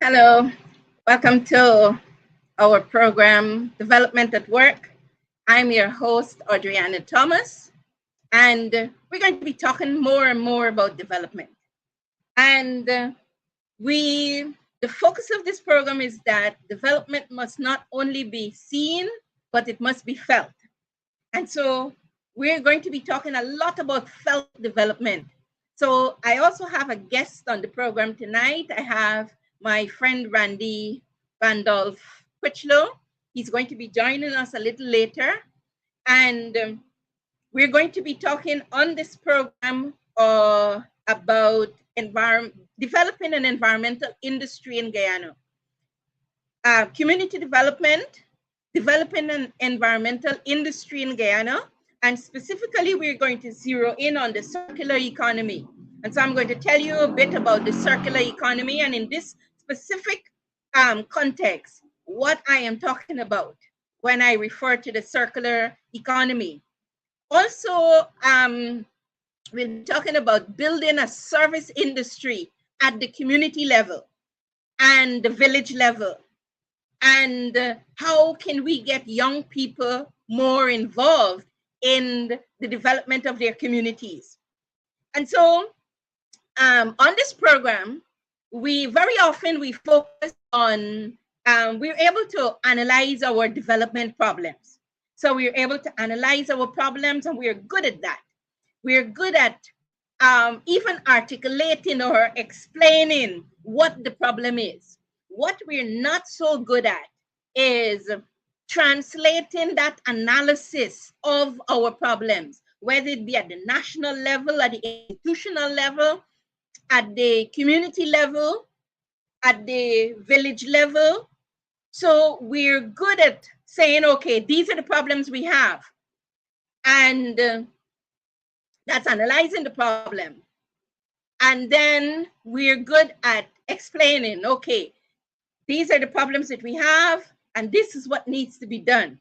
Hello, welcome to our program, Development at Work. I'm your host, Audriana Thomas, and we're going to be talking more and more about development. And the focus of this program is that development must not only be seen, but it must be felt. And so we're going to be talking a lot about felt development. So I also have a guest on the program tonight. I have my friend Randy Randolph Quitchlow. He's going to be joining us a little later. And we're going to be talking on this program about developing an environmental industry in Guyana. Community development, developing an environmental industry in Guyana, and specifically we're going to zero in on the circular economy. And so I'm going to tell you a bit about the circular economy, and in this specific context, what I am talking about when I refer to the circular economy. Also, we'll be talking about building a service industry at the community level and the village level. And how can we get young people more involved in the development of their communities? And so on this program, we very often we focus on, we're able to analyze our development problems. So we're able to analyze our problems, and we're good at that. We're good at even articulating or explaining what the problem is. What we're not so good at is translating that analysis of our problems, whether it be at the national level, at the institutional level, at the community level, at the village level. So we're good at saying, okay, these are the problems we have. And that's analyzing the problem. And then we're good at explaining, okay, these are the problems that we have, and this is what needs to be done.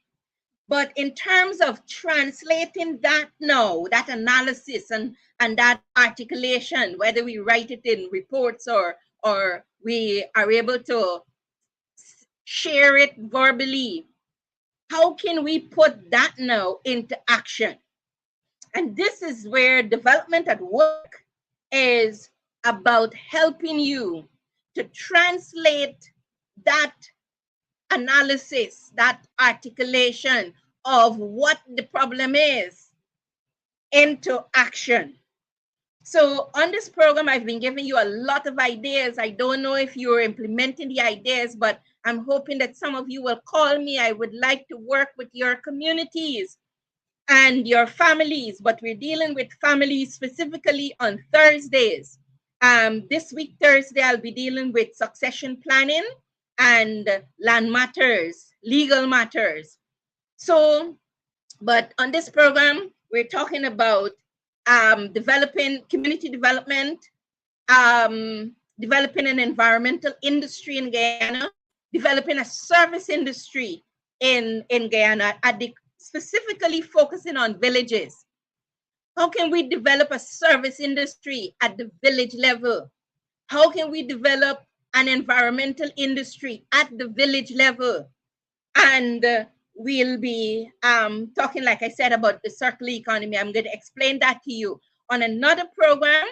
But in terms of translating that now, that analysis and that articulation, whether we write it in reports or we are able to share it verbally, how can we put that now into action? And this is where development at work is about helping you to translate that analysis, that articulation of what the problem is into action. So on this program, I've been giving you a lot of ideas. I don't know if you're implementing the ideas, but I'm hoping that some of you will call me. I would like to work with your communities and your families, but we're dealing with families specifically on Thursdays. This week, Thursday, I'll be dealing with succession planning and land matters, legal matters. So, but on this program, we're talking about developing community development, developing an environmental industry in Guyana, developing a service industry in Guyana, specifically focusing on villages. How can we develop a service industry at the village level? How can we develop an environmental industry at the village level? And we'll be talking, like I said, about the circular economy. I'm going to explain that to you on another program.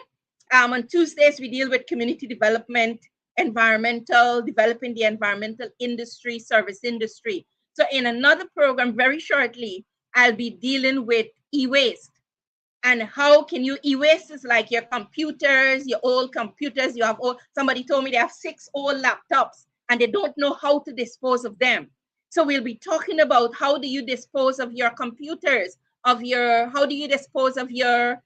On Tuesdays, we deal with community development, environmental, developing the environmental industry, service industry. So in another program, very shortly, I'll be dealing with e-waste. And how can you, e-waste is like your computers, your old computers. You have somebody told me they have 6 old laptops and they don't know how to dispose of them. So we'll be talking about how do you dispose of your computers, how do you dispose of your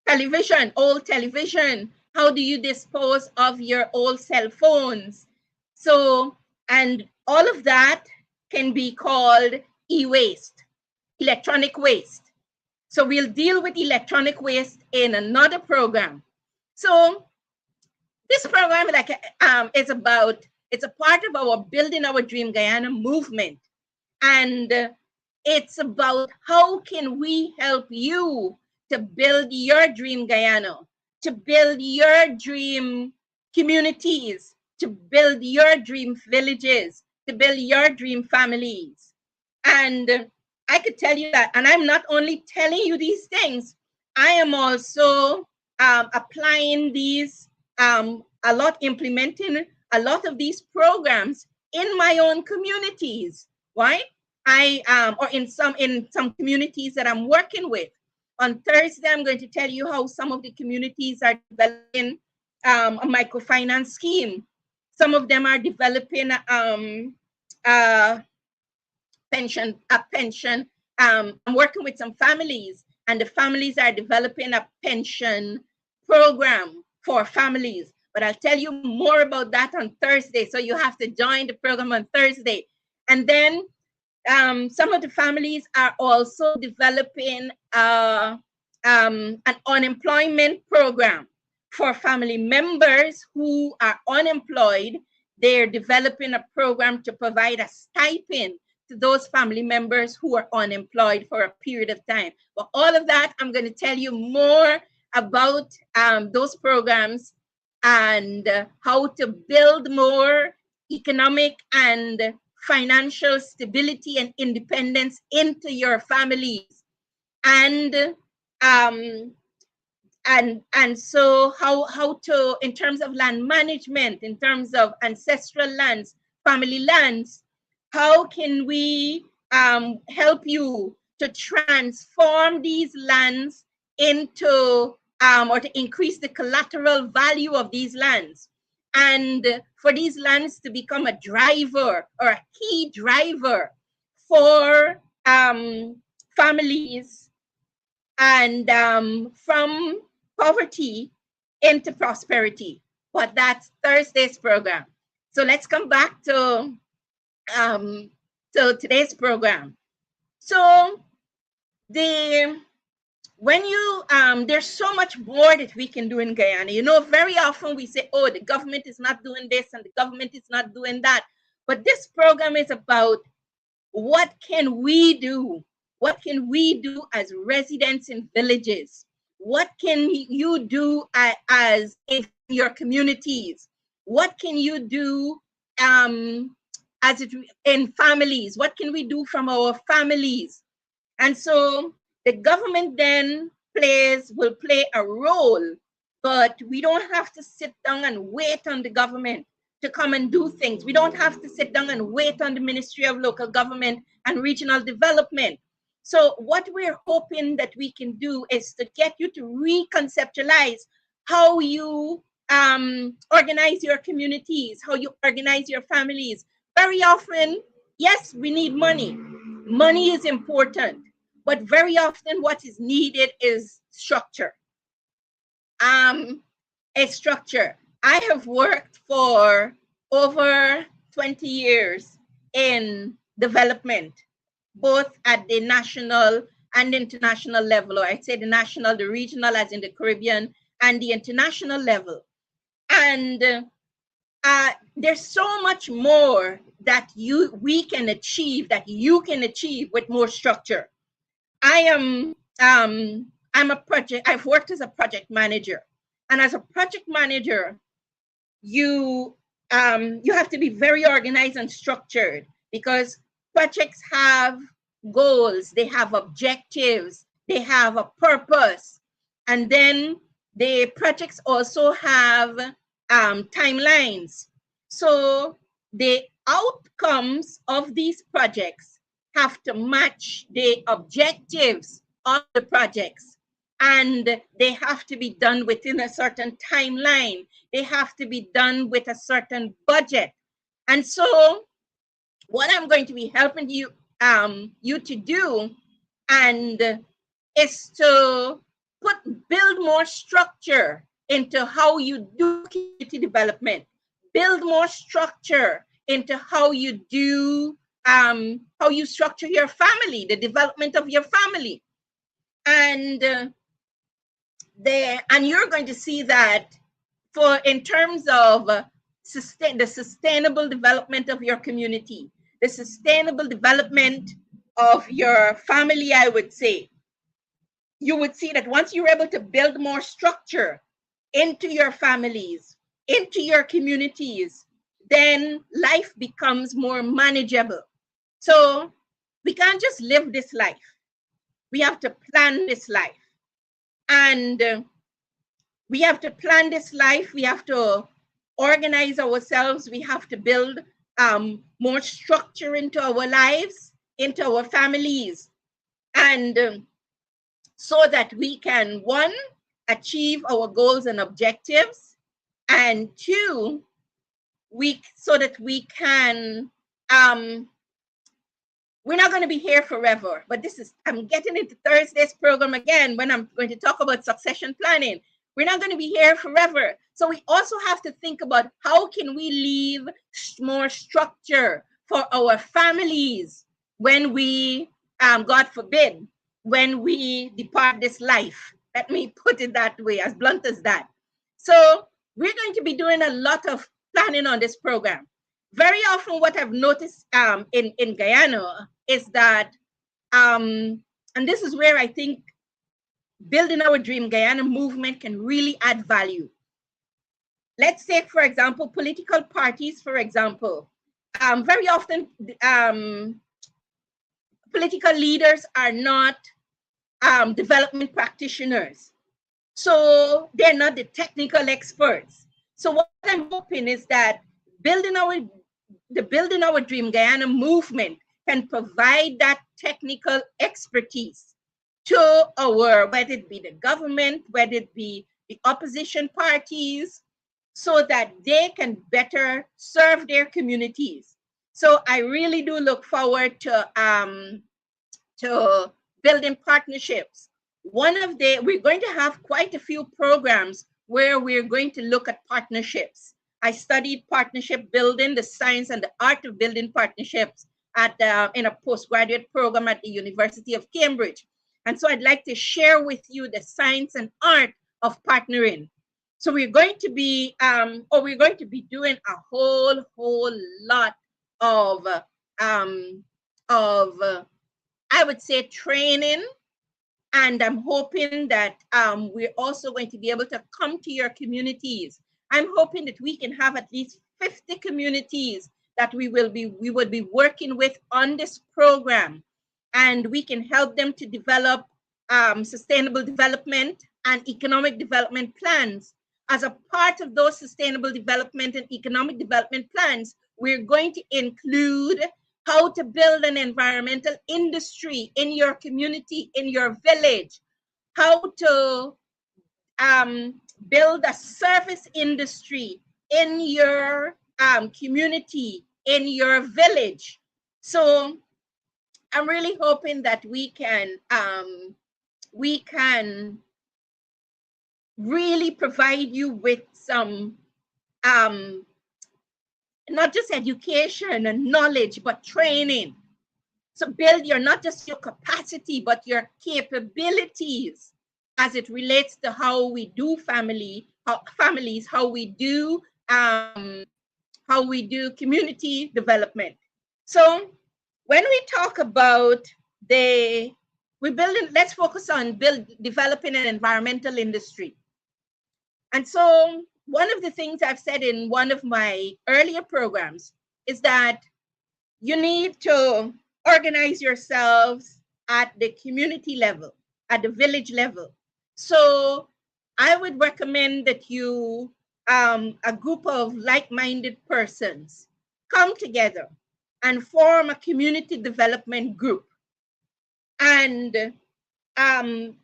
television, old television. How do you dispose of your old cell phones? So, and all of that can be called e-waste, electronic waste. So we'll deal with electronic waste in another program. So this program it's a part of our Building Our Dream Guyana movement. And it's about how can we help you to build your dream Guyana, to build your dream communities, to build your dream villages, to build your dream families. And I could tell you that, and I'm not only telling you these things, I am also applying these, a lot, implementing a lot of these programs in my own communities, right? Or in some communities that I'm working with. On Thursday, I'm going to tell you how some of the communities are developing a microfinance scheme. Some of them are developing a pension. I'm working with some families, and the families are developing a pension program for families. But I'll tell you more about that on Thursday. So you have to join the program on Thursday. And then some of the families are also developing an unemployment program for family members who are unemployed. They're developing a program to provide a stipend to those family members who are unemployed for a period of time. But all of that, I'm going to tell you more about those programs and how to build more economic and financial stability and independence into your families. And um, so how to, in terms of land management, in terms of ancestral lands, family lands, how can we help you to transform these lands into or to increase the collateral value of these lands, and for these lands to become a driver or a key driver for families, and from poverty into prosperity. But that's Thursday's program. So let's come back to today's program. So when you there's so much more that we can do in Guyana. You know, very often we say, oh, the government is not doing this and the government is not doing that. But this program is about what can we do? What can we do as residents in villages? What can you do as in your communities? What can you do as it in families? What can we do from our families? And so the government then will play a role, but we don't have to sit down and wait on the government to come and do things. We don't have to sit down and wait on the Ministry of Local Government and Regional Development. So what we're hoping that we can do is to get you to reconceptualize how you organize your communities, how you organize your families. Very often, yes, we need money. Money is important, but very often what is needed is structure. A structure. I have worked for over 20 years in development, both at the national and international level, or I'd say the national, the regional, as in the Caribbean, and the international level. And there's so much more that we can achieve, that you can achieve with more structure. I'm I've worked as a project manager, and as a project manager, you have to be very organized and structured, because projects have goals, they have objectives, they have a purpose, and then the projects also have timelines. So the outcomes of these projects have to match the objectives of the projects, and they have to be done within a certain timeline. They have to be done with a certain budget. And so what I'm going to be helping you to do and is to build more structure into how you do community development, build more structure into how you do how you structure your family, the development of your family. And you're going to see that in terms of the sustainable development of your community, the sustainable development of your family, I would say, you would see that once you're able to build more structure into your families, into your communities, then life becomes more manageable. So we can't just live this life. We have to plan this life. And we have to plan this life. We have to organize ourselves. We have to build more structure into our lives, into our families. And so that we can, one, achieve our goals and objectives, and two, so that we can, we're not going to be here forever, but I'm getting into Thursday's program again when I'm going to talk about succession planning. We're not going to be here forever. So we also have to think about how can we leave more structure for our families when we, God forbid, when we depart this life. Let me put it that way, as blunt as that. So we're going to be doing a lot of planning on this program. Very often what I've noticed in Guyana is that, and this is where I think Building Our Dream Guyana movement can really add value. Let's take, for example, political parties, for example. Very often, political leaders are not development practitioners. So they're not the technical experts. So what I'm hoping is that Building Our Dream Guyana movement can provide that technical expertise to whether it be the government, whether it be the opposition parties, so that they can better serve their communities. So I really do look forward to building partnerships. We're going to have quite a few programs where we're going to look at partnerships. I studied partnership building, the science and the art of building partnerships in a postgraduate program at the University of Cambridge. And so I'd like to share with you the science and art of partnering. So we're going to be doing a whole lot of I would say training, and I'm hoping that we're also going to be able to come to your communities. I'm hoping that we can have at least 50 communities that we would be working with on this program, and we can help them to develop sustainable development and economic development plans. As a part of those sustainable development and economic development plans, we're going to include how to build an environmental industry in your community, in your village, how to build a service industry in your community, in your village. So I'm really hoping that we can really provide you with some not just education and knowledge, but training. So build not just your capacity, but your capabilities as it relates to how we do families, how we do community development. So when we talk about let's focus on developing an environmental industry. And so one of the things I've said in one of my earlier programs is that you need to organize yourselves at the community level, at the village level. So I would recommend that you, a group of like-minded persons, come together and form a community development group. And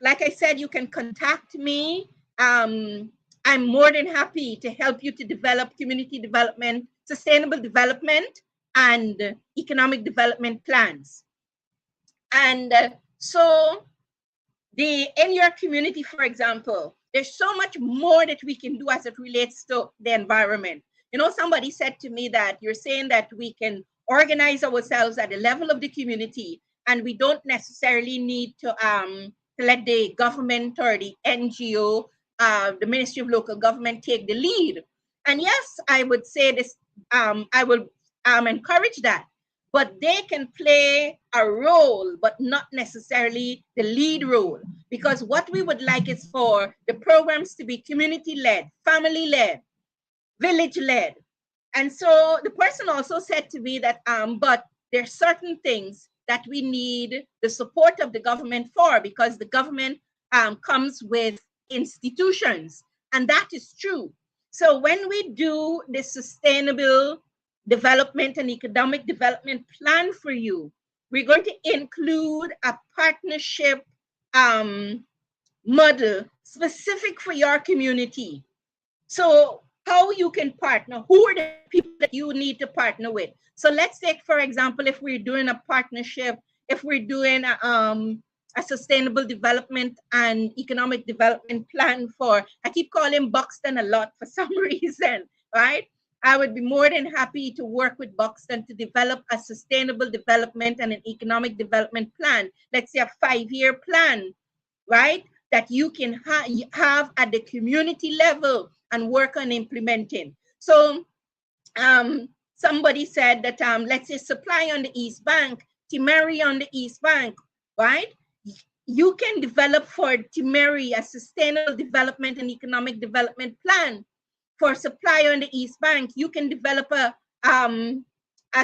like I said, you can contact me. I'm more than happy to help you to develop community development, sustainable development, and economic development plans. And so in your community, for example, there's so much more that we can do as it relates to the environment. You know, somebody said to me that you're saying that we can organize ourselves at the level of the community, and we don't necessarily need to let the government or the NGO, the Ministry of Local Government, take the lead. And yes, I would say this, I will encourage that. but they can play a role, but not necessarily the lead role. Because what we would like is for the programs to be community-led, family-led, village-led. And so the person also said to me that, but there are certain things that we need the support of the government for, because the government comes with institutions, and that is true. So when we do the sustainable development and economic development plan for you, we're going to include a partnership model specific for your community. So how you can partner, who are the people that you need to partner with. So let's take, for example, if we're doing a partnership, if we're doing a sustainable development and economic development plan for, I keep calling Buxton a lot for some reason, right? I would be more than happy to work with Buxton to develop a sustainable development and an economic development plan. Let's say a 5-year plan, right? That you can have at the community level and work on implementing. So somebody said that, let's say supply on the East Bank, Timeri on the East Bank, right? You can develop for Timeri a sustainable development and economic development plan. For supply on the East Bank, you can develop a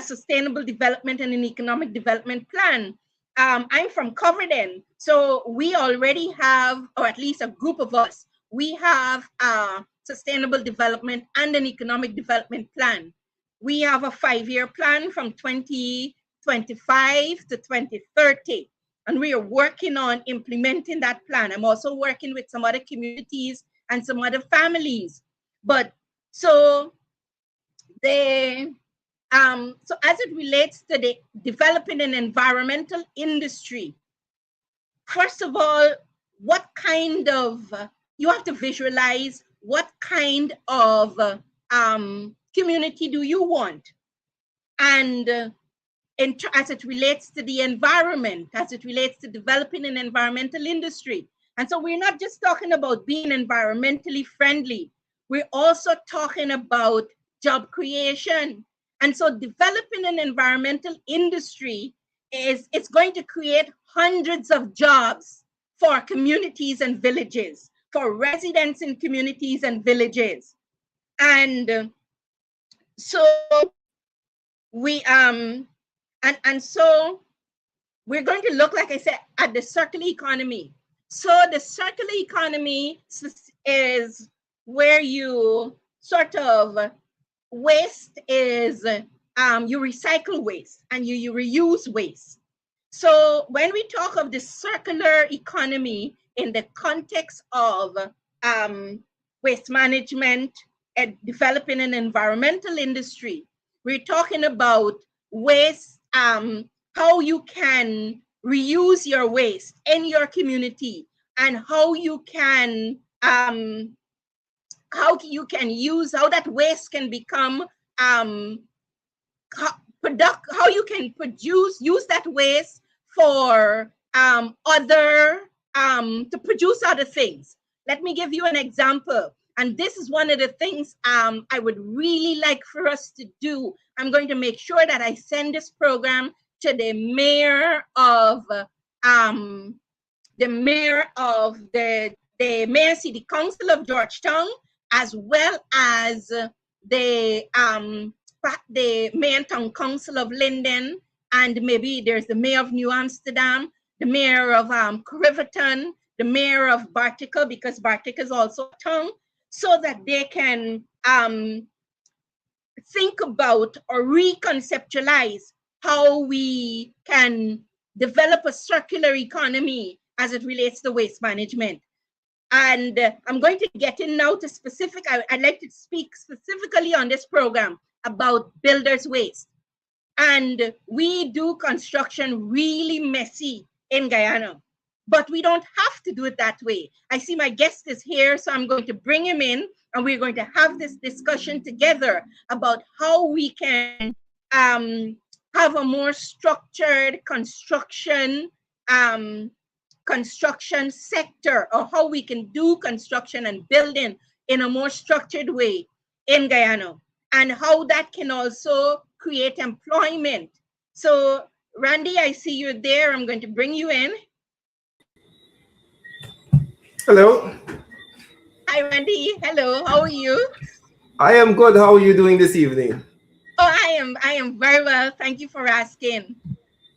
sustainable development and an economic development plan. I'm from Coverdon, so we already have, or at least a group of us, we have a sustainable development and an economic development plan. We have a 5-year plan from 2025 to 2030, and we are working on implementing that plan. I'm also working with some other communities and some other families. But so so as it relates to the developing an environmental industry, first of all, what kind of, you have to visualize what kind of community do you want? And as it relates to the environment, as it relates to developing an environmental industry. And so we're not just talking about being environmentally friendly, we're also talking about job creation. And so developing an environmental industry it's going to create hundreds of jobs for communities and villages, for residents in communities and villages. And so we and so we're going to look, like I said, at the circular economy. So the circular economy is where you sort of, waste is, you recycle waste and you reuse waste. So when we talk of the circular economy in the context of waste management and developing an environmental industry, we're talking about waste, how you can reuse your waste in your community, and how you can how that waste can become how you can use that waste for to produce other things. Let me give you an example. And this is one of the things I would really like for us to do. I'm going to make sure that I send this program to the mayor of the Mayor City Council of Georgetown, as well as the Mayor and Town Council of Linden, and maybe there's the Mayor of New Amsterdam, the Mayor of Riverton, the Mayor of Bartica, because Bartica is also a town, so that they can think about or reconceptualize how we can develop a circular economy as it relates to waste management. And I'm going to get in now to specific, I'd like to speak specifically on this program about builders' waste. And we do construction really messy in Guyana, but we don't have to do it that way. I see my guest is here, so I'm going to bring him in and we're going to have this discussion together about how we can have a more structured construction sector, or how we can do construction and building in a more structured way in Guyana, and how that can also create employment So, Randy, I see you're there. I'm going to bring you in. Hello. Hi, Randy. Hello. How are you? I am good. How are you doing this evening? Oh, I am very well. Thank you for asking.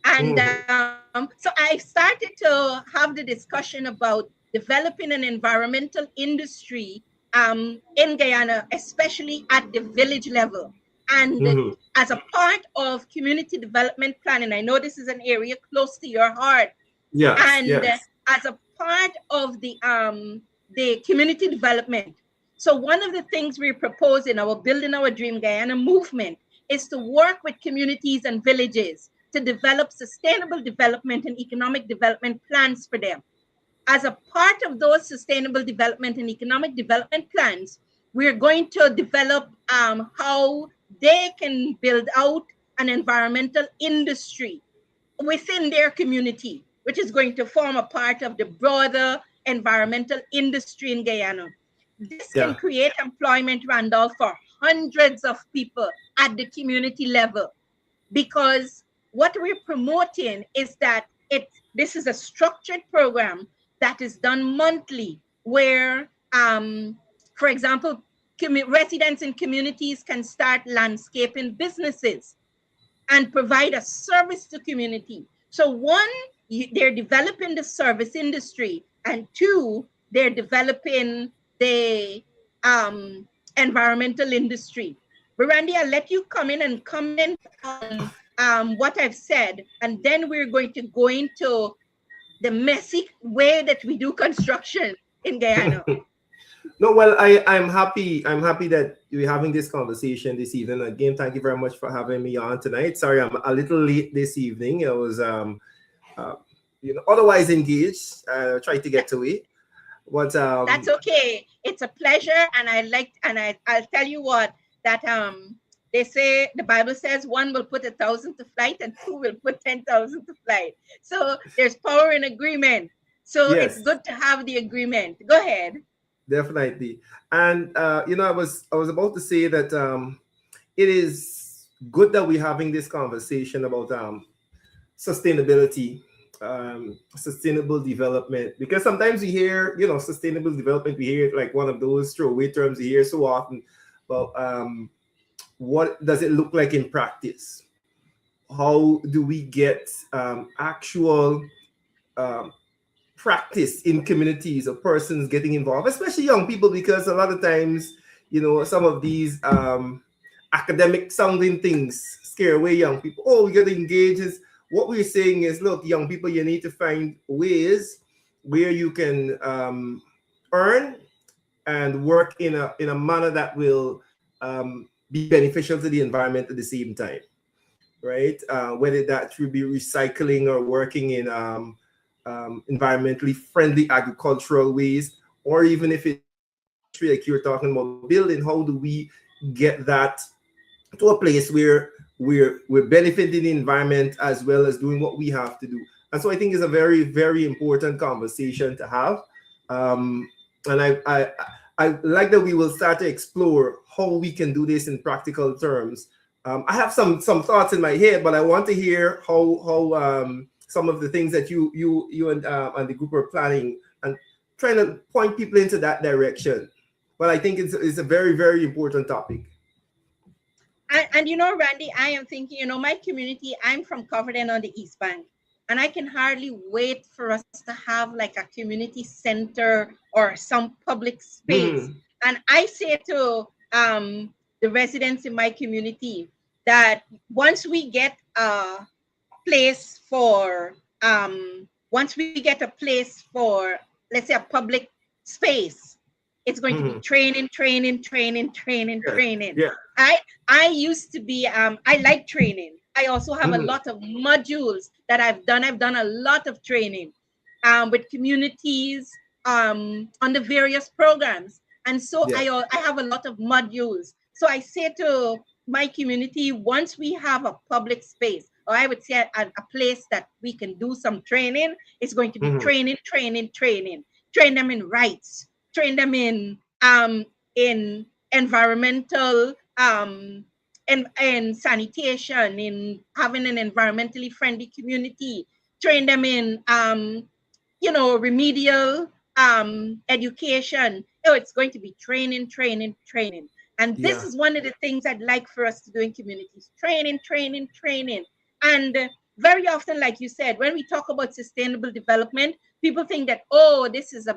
And Mhm. so I started to have the discussion about developing an environmental industry in Guyana, especially at the village level. And Mhm. as a part of community development planning, I know this is an area close to your heart. Yes. And Yes. as a part of the community development. So one of the things we're proposing, our Building Our Dream Guyana movement, is to work with communities and villages to develop sustainable development and economic development plans for them. As a part of those sustainable development and economic development plans, we're going to develop how they can build out an environmental industry within their community, which is going to form a part of the broader environmental industry in Guyana. This can Yeah. create employment, Randolph, for hundreds of people at the community level, because what we're promoting is that this is a structured program that is done monthly, where, for example, residents in communities can start landscaping businesses and provide a service to community. So one, they're developing the service industry, and two, they're developing the environmental industry. But Randy, I'll let you come in and comment on what I've said, and then we're going to go into the messy way that we do construction in Guyana. No, well, I'm happy. I'm happy that we're having this conversation this evening. Again, thank you very much for having me on tonight. Sorry, I'm a little late this evening. I was, uh, otherwise engaged. Tried to get to it, but That's okay. It's a pleasure, and I'll tell you what, that they say, the Bible says, one will put 1,000 to flight and two will put 10,000 to flight. So there's power in agreement. So it's yes, good to have the agreement. Go ahead. definitely. And I was about to say that it is good that we're having this conversation about sustainability, sustainable development, because sometimes we hear, sustainable development, we hear it like one of those throwaway terms you hear so often. But what does it look like in practice? How do we get actual um, practice in communities of persons getting involved, especially young people, because a lot of times, some of these academic sounding things scare away young people. Oh, we got to engage. Is what we're saying is, look, young people, you need to find ways where you can earn and work in a manner that will be beneficial to the environment at the same time, right? Whether that should be recycling or working in environmentally friendly agricultural ways, or even if it's forestry, like you're talking about building, how do we get that to a place where we're benefiting the environment as well as doing what we have to do? And so I think it's a very, very important conversation to have. Um, and I like that we will start to explore how we can do this in practical terms. I have some thoughts in my head, but I want to hear how some of the things that you and the group are planning and trying to point people into that direction. But I think it's a very, very important topic. And Randy, I am thinking, my community, I'm from Coverdale on the East Bank, and I can hardly wait for us to have like a community center or some public space. Mhm. And I say to the residents in my community that once we get place for once we get a place for, let's say, a public space, it's going to be Mhm. training, training, training, training, Yeah. training. Yeah. I used to be I like training. I also have a Mhm. lot of modules that I've done a lot of training with communities on the various programs. And so Yeah. I have a lot of modules. So I say to my community, once we have a public space, or I would say a place that we can do some training, it's going to be Mhm. training, training, training. Train them in rights, train them in environmental in sanitation, in having an environmentally friendly community, train them in remedial education. Oh, it's going to be training, training, training. And this Yeah. is one of the things I'd like for us to do in communities: training, training, training. And very often, like you said, when we talk about sustainable development, people think that, oh, this is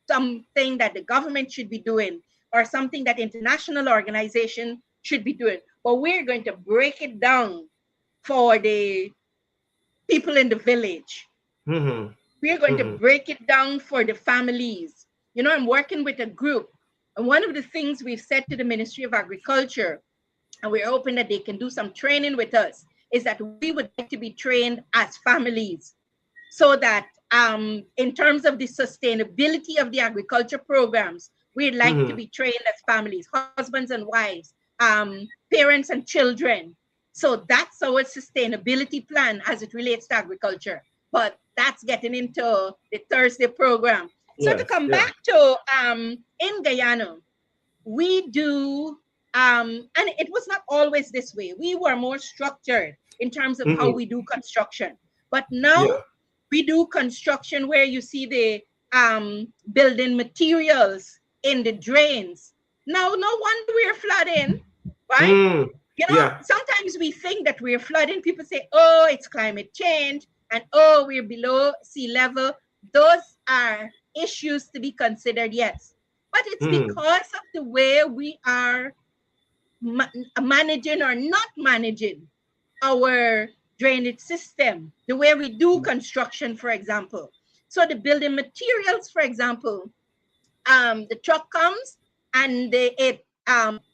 something that the government should be doing, or something that international organization should be doing. But we're going to break it down for the people in the village. Mm-hmm. We're going to Mm-hmm. break it down for the families. I'm working with a group, and one of the things we've said to the Ministry of Agriculture, and we're hoping that they can do some training with us, is that we would like to be trained as families, so that in terms of the sustainability of the agriculture programs, we'd like to Mm-hmm. be trained as families, husbands and wives, parents and children. So that's our sustainability plan as it relates to agriculture. But that's getting into the Thursday program. So to Yes. come Yeah. back to in Guyana, we do, and it was not always this way. We were more structured in terms of how Mm-hmm. we do construction. But now Yeah. we do construction where you see the building materials in the drains. Now, no wonder we're flooding, right? Mm. Yeah. Sometimes we think that we're flooding. People say, oh, it's climate change, and oh, we're below sea level. Those are issues to be considered, yes. But it's Mm-hmm. because of the way we are managing or not managing our drainage system, the way we do construction, for example. So the building materials, for example, the truck comes and it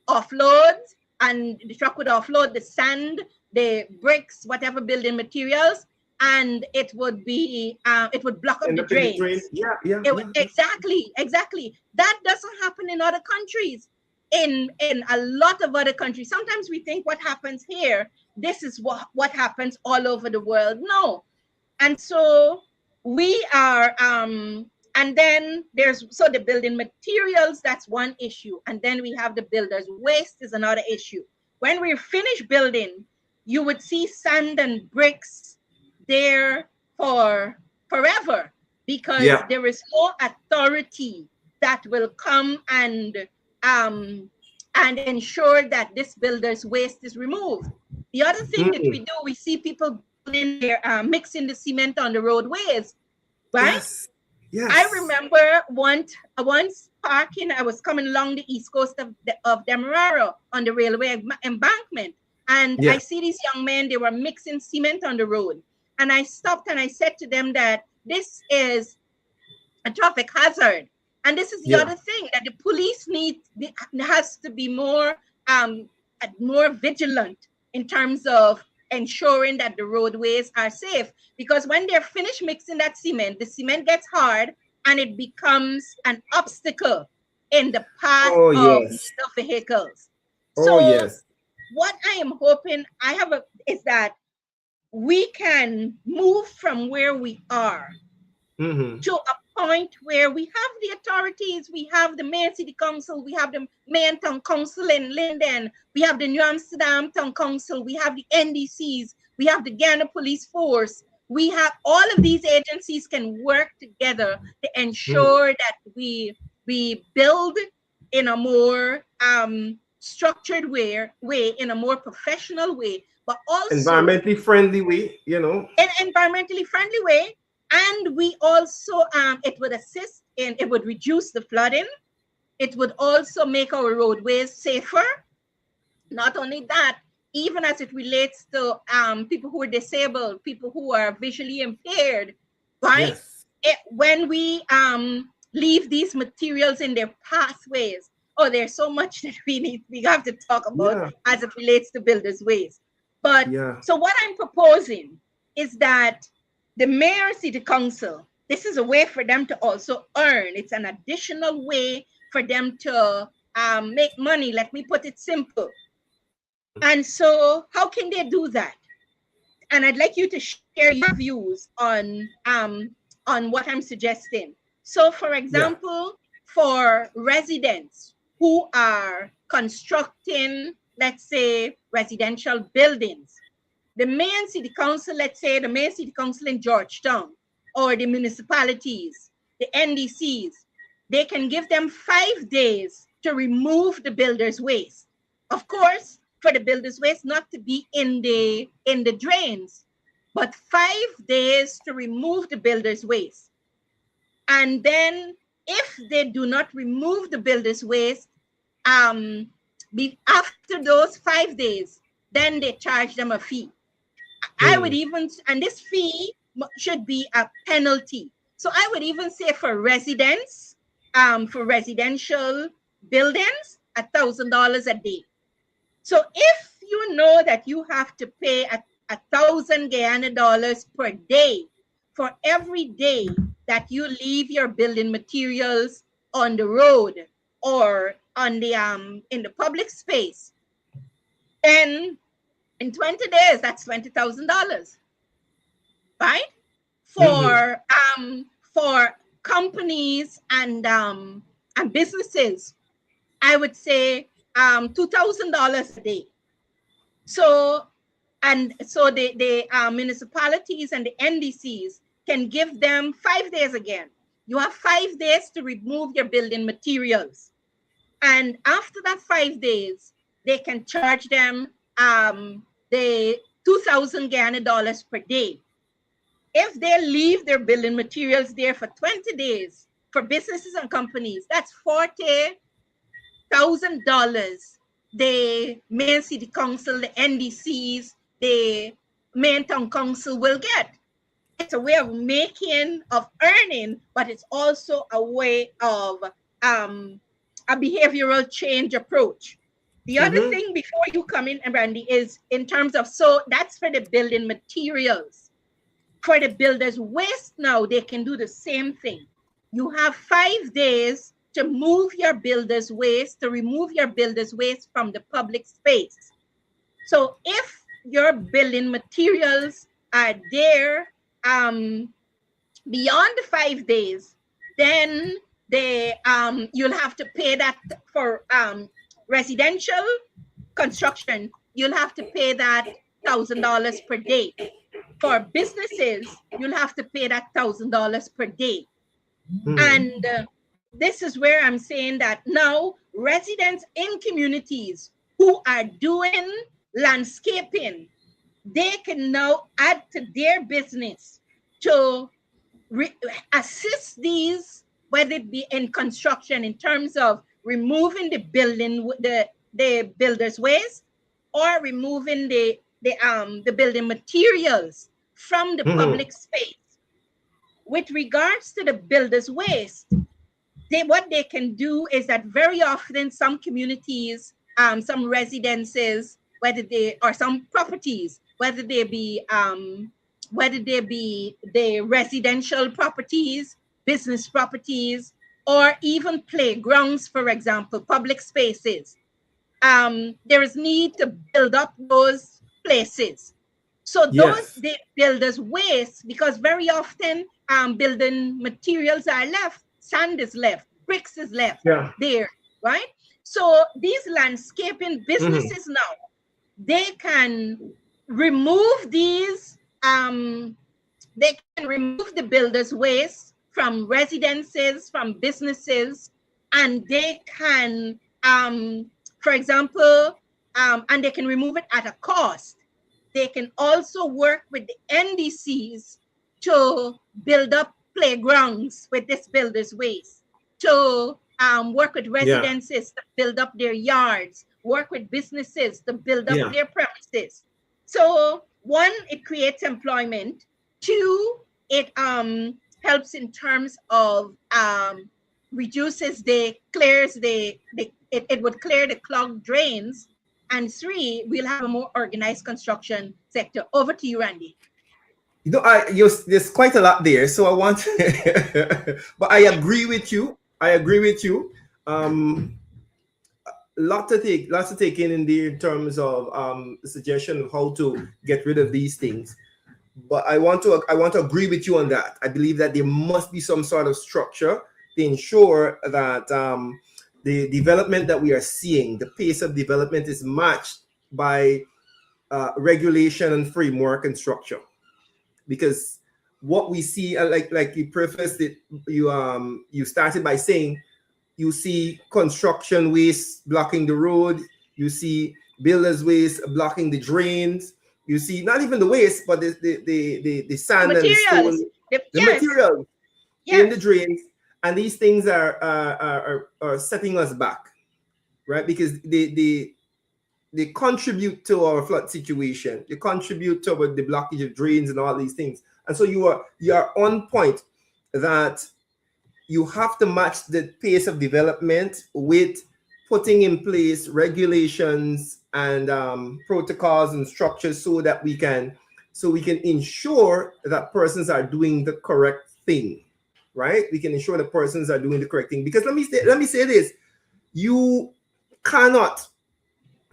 offloads, and the truck would offload the sand, the bricks, whatever building materials, and it would block up End the up in the drain. drains. Yeah. Yeah. Yeah. That's Exactly. That doesn't happen in other countries. In a lot of other countries, sometimes we think what happens here, this is what happens all over the world. No. And so we are and then there's so the building materials, that's one issue. And then we have the builders waste is another issue. When we're finished building, you would see sand and bricks there for forever, because yeah. there is no authority that will come um and ensure that this builder's waste is removed. The other thing that we Mm. do, we see people building their mixing the cement on the roadways, right? Yes. I Yes. remember once parking. I was coming along the east coast of Demerara on the railway embankment, and I Yeah. see these young men. They were mixing cement on the road, and I stopped and I said to them that this is a traffic hazard. And this is the Yeah. other thing, that the police has to be more vigilant in terms of ensuring that the roadways are safe. Because when they're finished mixing that cement, the cement gets hard and it becomes an obstacle in the path Oh of yes. motor vehicles. Oh So yes. what I am hoping is that we can move from where we are Mm-hmm. to a point where we have the authorities, we have the Mayor City Council, we have the Mayor Town Council in Linden, we have the New Amsterdam Town Council, we have the NDCs, we have the Guyana Police Force. We have all of these agencies can work together to Mm-hmm. ensure that we build in a more structured way, in a more professional way, but also Environmentally friendly way, you know. an environmentally friendly way. And we also it would reduce the flooding. It would also make our roadways safer. Not only that, even as it relates to people who are disabled, people who are visually impaired, right? Yes. When we leave these materials in their pathways, oh, there's so much that we have to talk about Yeah. as it relates to builders' ways. But Yeah. so what I'm proposing is that the mayor, city council, this is a way for them to also earn. It's an additional way for them to make money. Let me put it simple. Mm-hmm. And so, how can they do that? And I'd like you to share your views on what I'm suggesting. So, for Yeah. example, for residents who are constructing let's say, residential buildings. The mayor and city council, let's say the mayor and city council in Georgetown, or the municipalities, the NDCs, they can give them 5 days to remove the builder's waste. Of course, for the builder's waste not to be in the drains, but 5 days to remove the builder's waste. And then if they do not remove the builder's waste, after those 5 days, then they charge them a fee. I would even, and this fee should be a penalty. So I would even say for residents, for residential buildings, $1,000 a day. So if you know that you have to pay a thousand Guyana dollars per day for every day that you leave your building materials on the road or on the in the public space, then in 20 days, that's $20,000, right? For companies and businesses, I would say $2,000 a day. So the municipalities and the NDCs can give them 5 days again. You have 5 days to remove your building materials, and after that 5 days, they can charge them the 2,000 Guyana dollars per day. If they leave their building materials there for 20 days, for businesses and companies, that's $40,000 the main city council, the NDCs, the main town council will get. It's a way of earning, but it's also a way of a behavioral change approach. The other thing before you come in, Brandy, is in terms of, so that's for the building materials. For the builder's waste now, they can do the same thing. You have 5 days to move your builder's waste, to remove your builder's waste from the public space. So if your building materials are there beyond the 5 days, then you'll have to pay that for residential construction. You'll have to pay that $1,000 per day. For businesses, you'll have to pay that $1,000 per day. And this is where I'm saying that now residents in communities who are doing landscaping, they can now add to their business to assist these, whether it be in construction in terms of removing the builder's waste, or removing the building materials from the public space. With regards to the builder's waste, what they can do is that very often some communities, some residences, or some properties, whether they be the residential properties, business properties, or even playgrounds, for example, public spaces, there is need to build up those places. So those the builders waste, because very often building materials are left, sand is left, bricks is left there, right? So these landscaping businesses now, they can remove these, they can remove the builders waste from residences, from businesses, and they can, for example, and they can remove it at a cost. They can also work with the NDCs to build up playgrounds with this builder's waste, to work with residences to build up their yards, work with businesses to build up their premises. So one, it creates employment. Two, it helps in terms of reduces it would clear the clogged drains. And three, we'll have a more organized construction sector. Over to you, Randy. There's quite a lot there, so I want, but I agree with you. Lots to take in there in terms of suggestion of how to get rid of these things. But I want to agree with you on that. I believe that there must be some sort of structure to ensure that the development that we are seeing, the pace of development is matched by regulation and framework and structure. Because what we see, like you prefaced it, you started by saying you see construction waste blocking the road, you see builders waste blocking the drains, you see not even the waste, but the The sand and the materials. stone, the Yes, material in the yes. drains, and these things are setting us back, right? Because they contribute to our flood situation. They contribute to the blockage of drains and all these things. And so you are on point that you have to match the pace of development with putting in place regulations and protocols and structures so we can ensure that persons are doing the correct thing, right? We can ensure that persons are doing the correct thing. Because let me say this: you cannot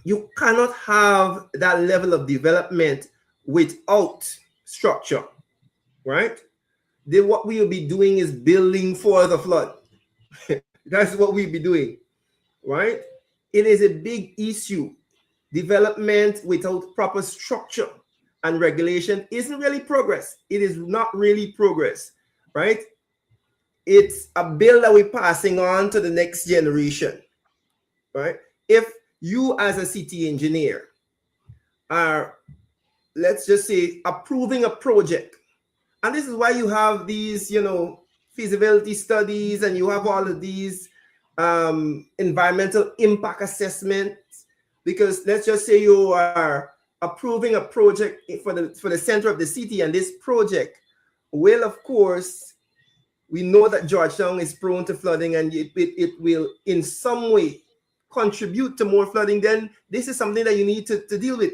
you cannot have that level of development without structure, right? What we will be doing is building for the flood. That's what we'll be doing, right? It is a big issue. Development without proper structure and regulation isn't really progress. It is not really progress, right? It's a bill that we're passing on to the next generation, right? If you, as a city engineer, are, let's just say, approving a project, and this is why you have these, feasibility studies, and you have all of these environmental impact assessments, because let's just say you are approving a project for the center of the city, and this project will, of course, we know that Georgetown is prone to flooding, and it will in some way contribute to more flooding. Then this is something that you need to deal with,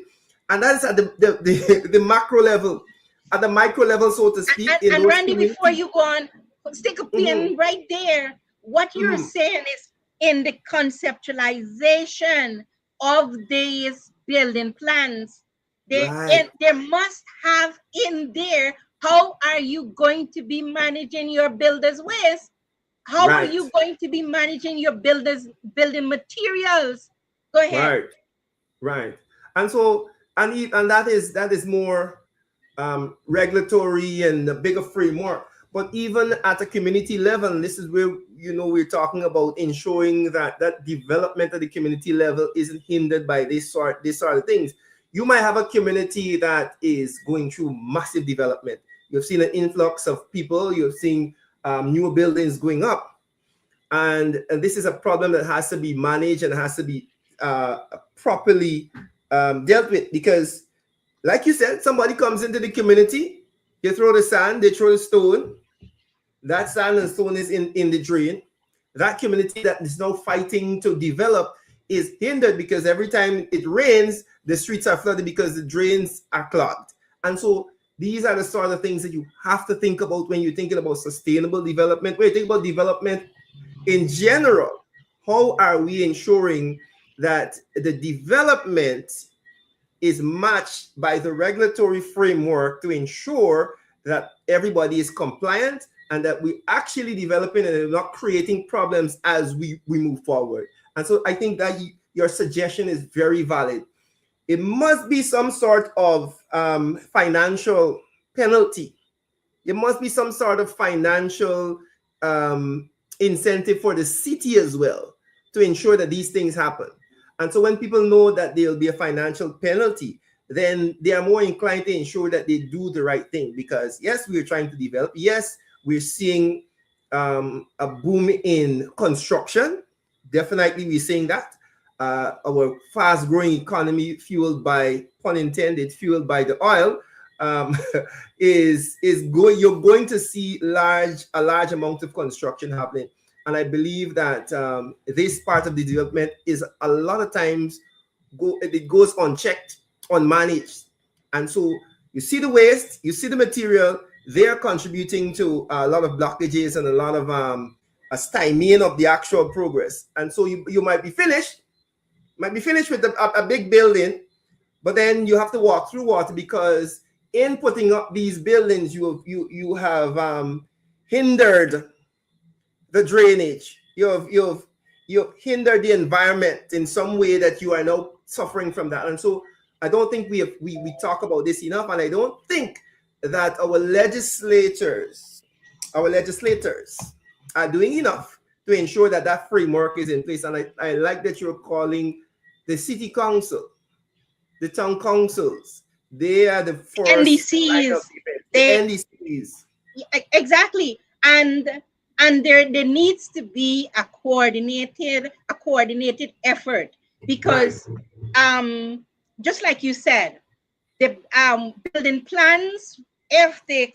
and that is at the macro level. At the micro level, so to speak, in And those Randy, before communities. you go on, stick a Hmm. pin right there. What you're Hmm. saying is in the conceptualization of these building plans, Right, there must have in there, how are you going to be managing your builders waste? How are right, you going to be managing your building materials? Go ahead. right, right. And so, and that is more regulatory and a bigger framework. But even at a community level, and this is where we're talking about ensuring that development at the community level isn't hindered by this sort of things. You might have a community that is going through massive development. You've seen an influx of people. You've seen newer buildings going up, and this is a problem that has to be managed and has to be properly dealt with, because, like you said, somebody comes into the community, they throw the sand, they throw the stone. That sand and stone is in the drain. That community that is now fighting to develop is hindered, because every time it rains, the streets are flooded because the drains are clogged. And so these are the sort of things that you have to think about when you're thinking about sustainable development. When you think about development in general, how are we ensuring that the development is matched by the regulatory framework to ensure that everybody is compliant, and that we actually developing and not creating problems as we move forward. And so I think that your suggestion is very valid. It must be some sort of financial penalty. There must be some sort of financial um, incentive for the city as well, to ensure that these things happen. And so when people know that there will be a financial penalty, then they are more inclined to ensure that they do the right thing. Because yes, we're trying to develop. Yes, we're seeing a boom in construction. Definitely, we're seeing that. Our fast-growing economy, fueled by, pun intended, fueled by the oil, um, is going. You're going to see a large amount of construction happening, and I believe that this part of the development is a lot of times it goes unchecked, unmanaged, and so you see the waste, you see the material. They are contributing to a lot of blockages and a lot of a stymieing of the actual progress. And so you might be finished with a big building, but then you have to walk through water, because in putting up these buildings, you have hindered the drainage. You have you hinder the environment in some way that you are now suffering from that. And so I don't think we talk about this enough, and I don't think that our legislators are doing enough to ensure that that framework is in place. And I like that you're calling the city council, the town councils. They are the first line of NDCs, defense, the they NDCs. exactly, and there needs to be a coordinated effort, Right. because just like you said, the building plans, if the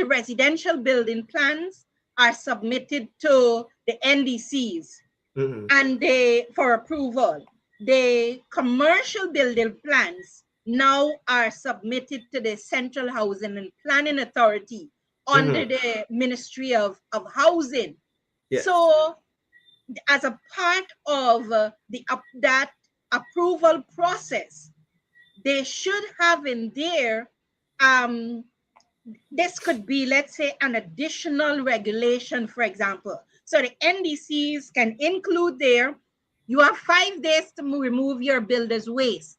residential building plans are submitted to the NDCs Mm-hmm. and they for approval, the commercial building plans now are submitted to the Central Housing and Planning Authority under Mm-hmm. the Ministry of Housing. Yes. So as a part of that approval process, they should have in there, um, this could be, let's say, an additional regulation, for example. So the NDCs can include there, you have 5 days to remove your builder's waste.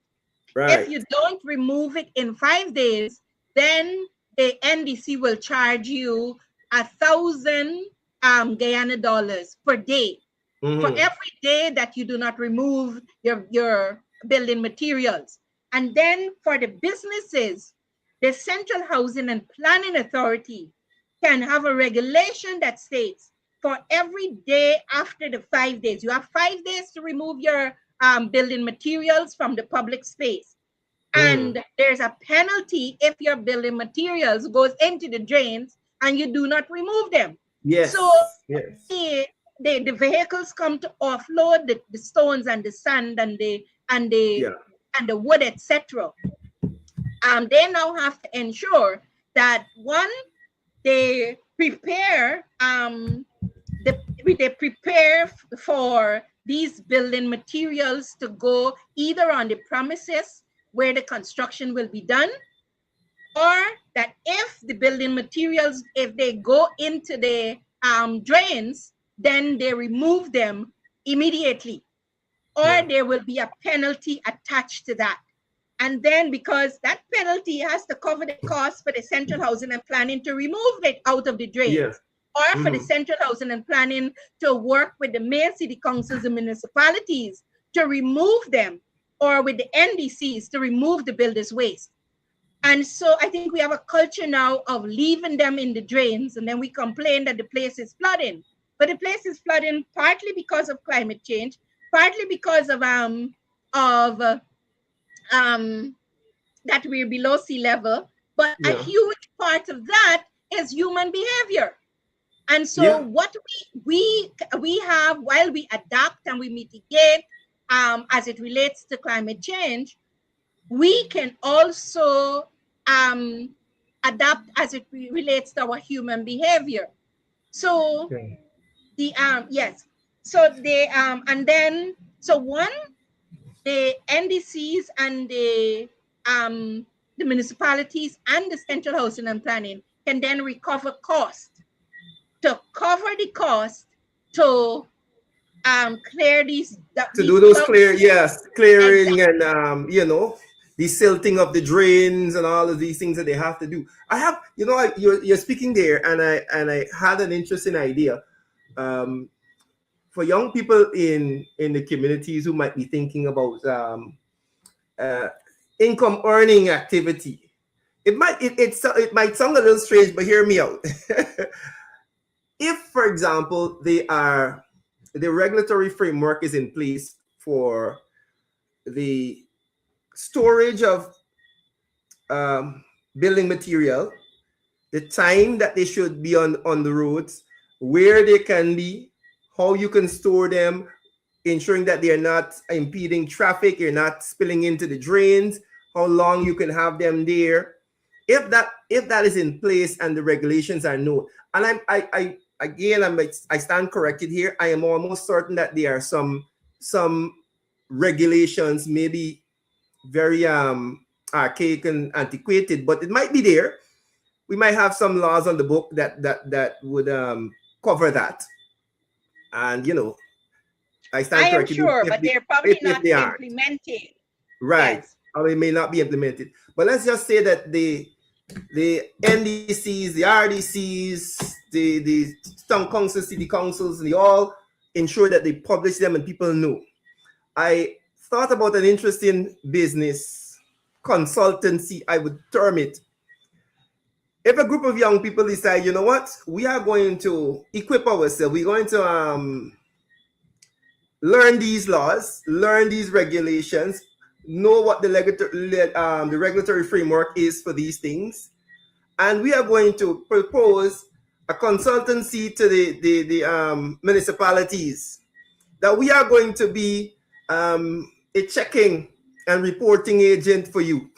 If Right. you don't remove it in 5 days, then the NDC will charge you 1,000 Guyana dollars per day for Mm-hmm. every day that you do not remove your building materials. And then for the businesses, the Central Housing and Planning Authority can have a regulation that states for every day after the 5 days, you have 5 days to remove your building materials from the public space. Mm-hmm. And there's a penalty if your building materials goes into the drains and you do not remove them. So Yes. Yes. the, the vehicles come to offload the stones and the sand and the Yeah. and the wood, etc. They now have to ensure that one, they prepare they prepare for these building materials to go either on the premises where the construction will be done, or that if the building materials, if they go into the drains, then they remove them immediately, or Yeah. there will be a penalty attached to that. And then, because that penalty has to cover the cost for the Central Housing and Planning to remove it out of the Yeah. drains, or for the Mm-hmm. Central Housing and Planning to work with the main city councils and municipalities to remove them, or with the NDCs to remove the builder's waste. And so I think we have a culture now of leaving them in the drains, and then we complain that the place is flooding. But the place is flooding partly because of climate change, partly because of um that we're below sea level, but a Yeah. huge part of that is human behavior. And so Yeah. what we have, while we adapt and we mitigate as it relates to climate change, we can also um, adapt as it relates to our human behavior. So Okay. the yes, so the and then so one, the NDCs and the municipalities and the Central Housing and Planning can then recover cost, to cover the cost to clear To do these those cloud. clear, yes, clearing Exactly. and the silting of the drains and all of these things that they have to do. I have, you're speaking there, and I had an interesting idea. Um, for young people in the communities who might be thinking about uh, income earning activity. It might sound a little strange, but hear me out. If, for example, the regulatory framework is in place for the storage of um, building material, the time that they should be on the roads, where they can be, how you can store them, ensuring that they're not impeding traffic, you're not spilling into the drains, how long you can have them there. If that is in place and the regulations are known, and I again I stand corrected here. I am almost certain that there are some regulations, maybe very archaic and antiquated, but it might be there. We might have some laws on the book that would cover that, and I I stand am corrected sure, but they're probably if not they aren't. implemented. Right. Yes. Or it may not be implemented. But let's just say that the NDCs, the RDCs, the town councils, city councils, they all ensure that they publish them and people know. I thought about an interesting business consultancy, I would term it. If a group of young people decide, you know what, we are going to equip ourselves, we're going to learn these laws, learn these regulations, know what the regulatory framework is for these things, and we are going to propose a consultancy to the municipalities that we are going to be a checking and reporting agent for you,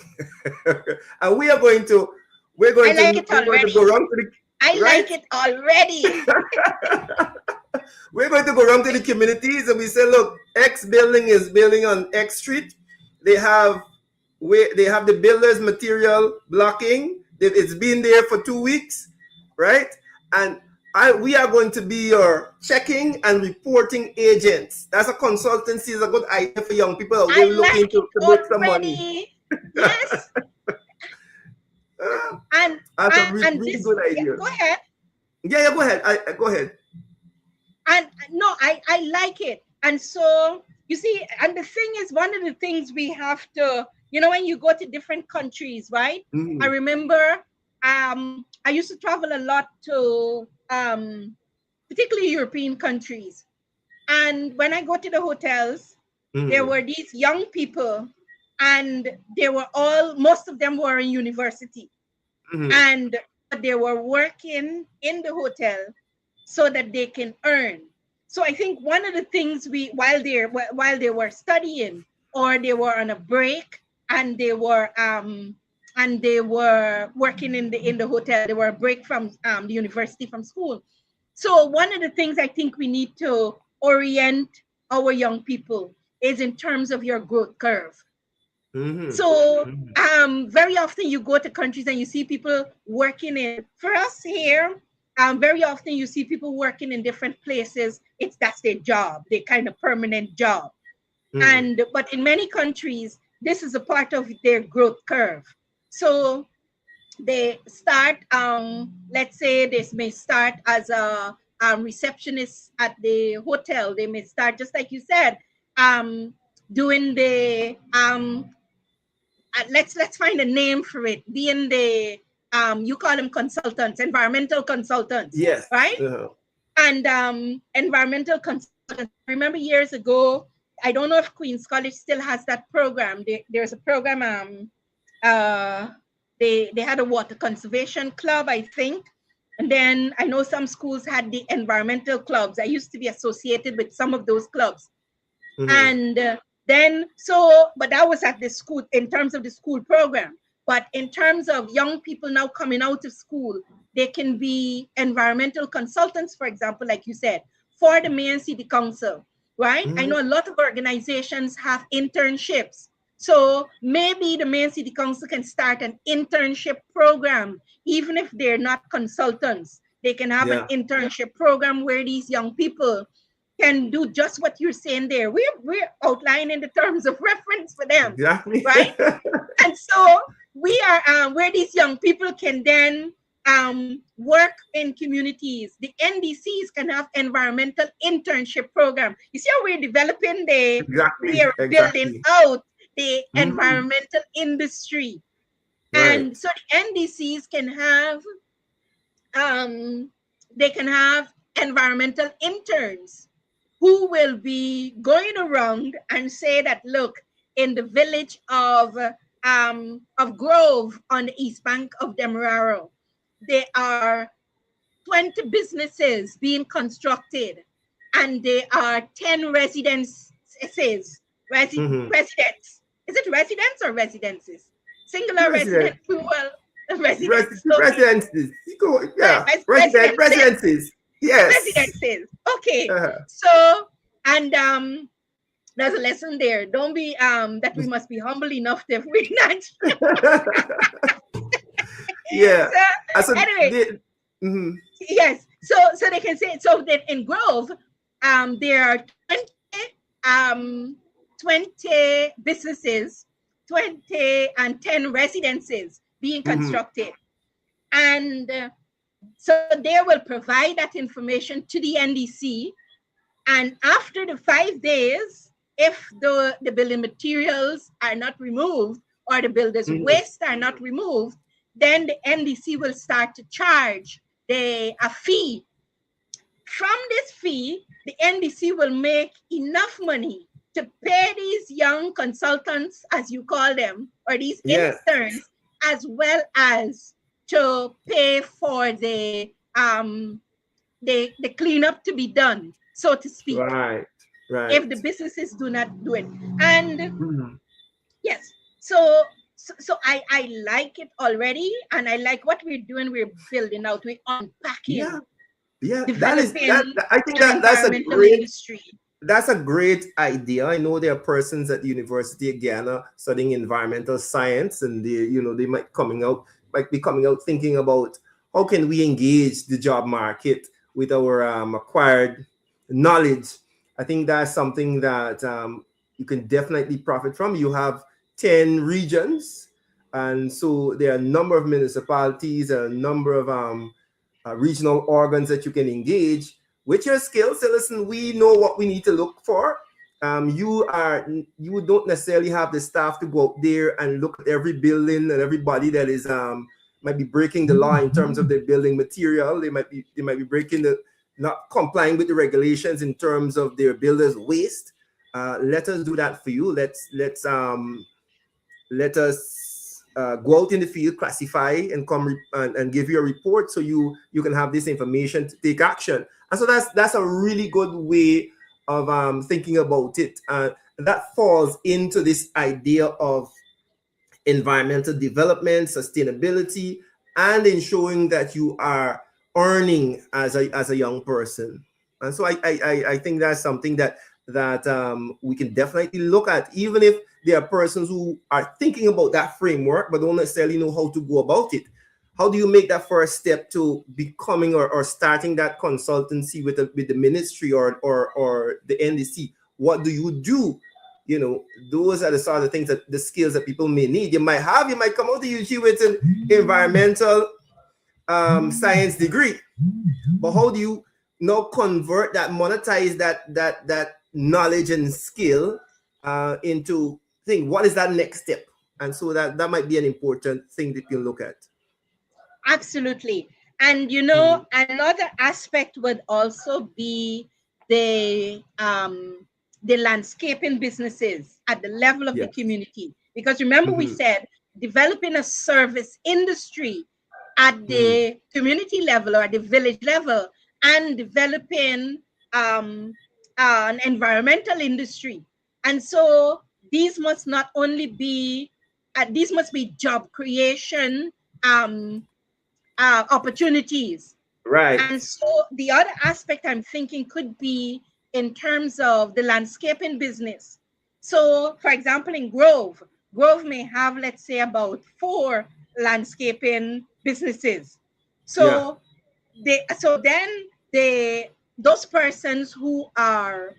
and I like it we're going to go already. around to I the right. like it already. We're going to go around to the communities and we say, look, X building is building on X street. They have the builder's material blocking. It's been there for 2 weeks, right? And we are going to be your checking and reporting agents. That's a consultancy. Is a good idea for young people out I there looking like it to make some money. already. Yes. Uh, And that's a and really this, good yeah, idea. go ahead. Yeah, go ahead. Go ahead. And no, I like it. And so you see, and the thing is, one of the things we have to, when you go to different countries, right? I Mm-hmm. remember I used to travel a lot to particularly European countries. And when I go to the hotels, there Mm-hmm. were these young people, and most of them were in university, Mm-hmm. and they were working in the hotel so that they can earn. So I think one of the things while they were studying, or they were on a break, and they were working in the hotel, they were a break from the university, from school. So one of the things I think we need to orient our young people is in terms of your growth curve. Mm-hmm. So very often you go to countries and you see people working for us here, very often you see people working in different places. That's their job, their kind of permanent job. Mm-hmm. But in many countries, this is a part of their growth curve. So they start, let's say this may start as a receptionist at the hotel. They may start, just like you said, doing the let's find a name for it, being the you call them consultants, environmental consultants, Yes. right? Uh-huh. And environmental consultants, I remember years ago, I don't know if Queen's College still has that program. There's a program, uh they had a water conservation club, I think. And then I know some schools had the environmental clubs. I used to be associated with some of those clubs. Mm-hmm. And but that was at the school, in terms of the school program. But in terms of young people now coming out of school, they can be environmental consultants, for example, like you said, for the mayor and city council, right? I Mm-hmm. know a lot of organizations have internships. So maybe the mayor and city council can start an internship program, even if they're not consultants. They can have an Yeah. internship program where these young people can do just what you're saying there. We're outlining the terms of reference for them, Exactly. right? And so we are where these young people can then work in communities. The NDCs can have environmental internship program. You see how we're developing we Exactly. are building Exactly. out the Mm-hmm. environmental industry. Right. And so the NDCs can have um, they can have environmental interns who will be going around and say that, look, in the village of Grove on the east bank of Demerara, there are 20 businesses being constructed, and there are 10 Mm-hmm. residents. Is it residents or residences? Singular resident, Resident. plural residents. Okay. Residences. Yeah. Residences. Residences. Yes. Residences. Okay. Uh-huh. So, and there's a lesson there. Don't be that we must be humble enough to, if we're not. Yeah. So So anyway, mhm. yes. So they can say, so that in Grove, there are 20 20 businesses, 20 and 10 residences being Mhm. constructed. And so they will provide that information to the NDC. And after the 5 days, if the building materials are not removed or the builder's Mhm. waste are not removed, then the NDC will start to charge a fee. From this fee, the NDC will make enough money to pay these young consultants, as you call them, or these Yeah. interns, as well as to pay for the cleanup to be done, so to speak, Right. if the Right. businesses do not do it. And Mhm. yes, so I like it already, and I like what we're doing. We're building out, we're Yeah. unpacking, Yeah. That is developing I think an that's a environmental great industry. idea. I know there are persons at the University of Guyana studying environmental science, and they might be coming out thinking about how can we engage the job market with our acquired knowledge. I think that's something that you can definitely profit from. You have 10 regions, and so there are a number of municipalities, a number of regional organs that you can engage with your skills. So listen, we know what we need to look for. You don't necessarily have the staff to go out there and look at every building and everybody that is might be breaking the law in terms of their building material. They might be breaking the not complying with the regulations in terms of their builders waste. Let us do that for you. Let us go out in the field, classify, and and give you a report, so you can have this information to take action. And so that's a really good way of thinking about it. That falls into this idea of environmental development, sustainability, and ensuring that you are earning as a young person. And so I think that's something that we can definitely look at, even if there are persons who are thinking about that framework but don't necessarily know how to go about it. How do you make that first step to becoming or starting that consultancy with the ministry or the NDC? What do you do? Those are the sort of things, that the skills that people may need. You might come out to UG with an environmental science degree, but how do you now convert that, monetize that knowledge and skill into thing? What is that next step? And so that might be an important thing that you look at. Absolutely. And Mhm. another aspect would also be the landscaping businesses at the level of the Yes. community. Because remember, we Hmm. said developing a service industry at Hmm. the community level or at the village level, and developing um, an environmental industry. And so these must be job creation opportunities. Right. And so the other aspect I'm thinking could be in terms of the landscaping business. So, for example, in Grove may have, let's say, about 4 landscaping businesses. Yeah. So then those persons who are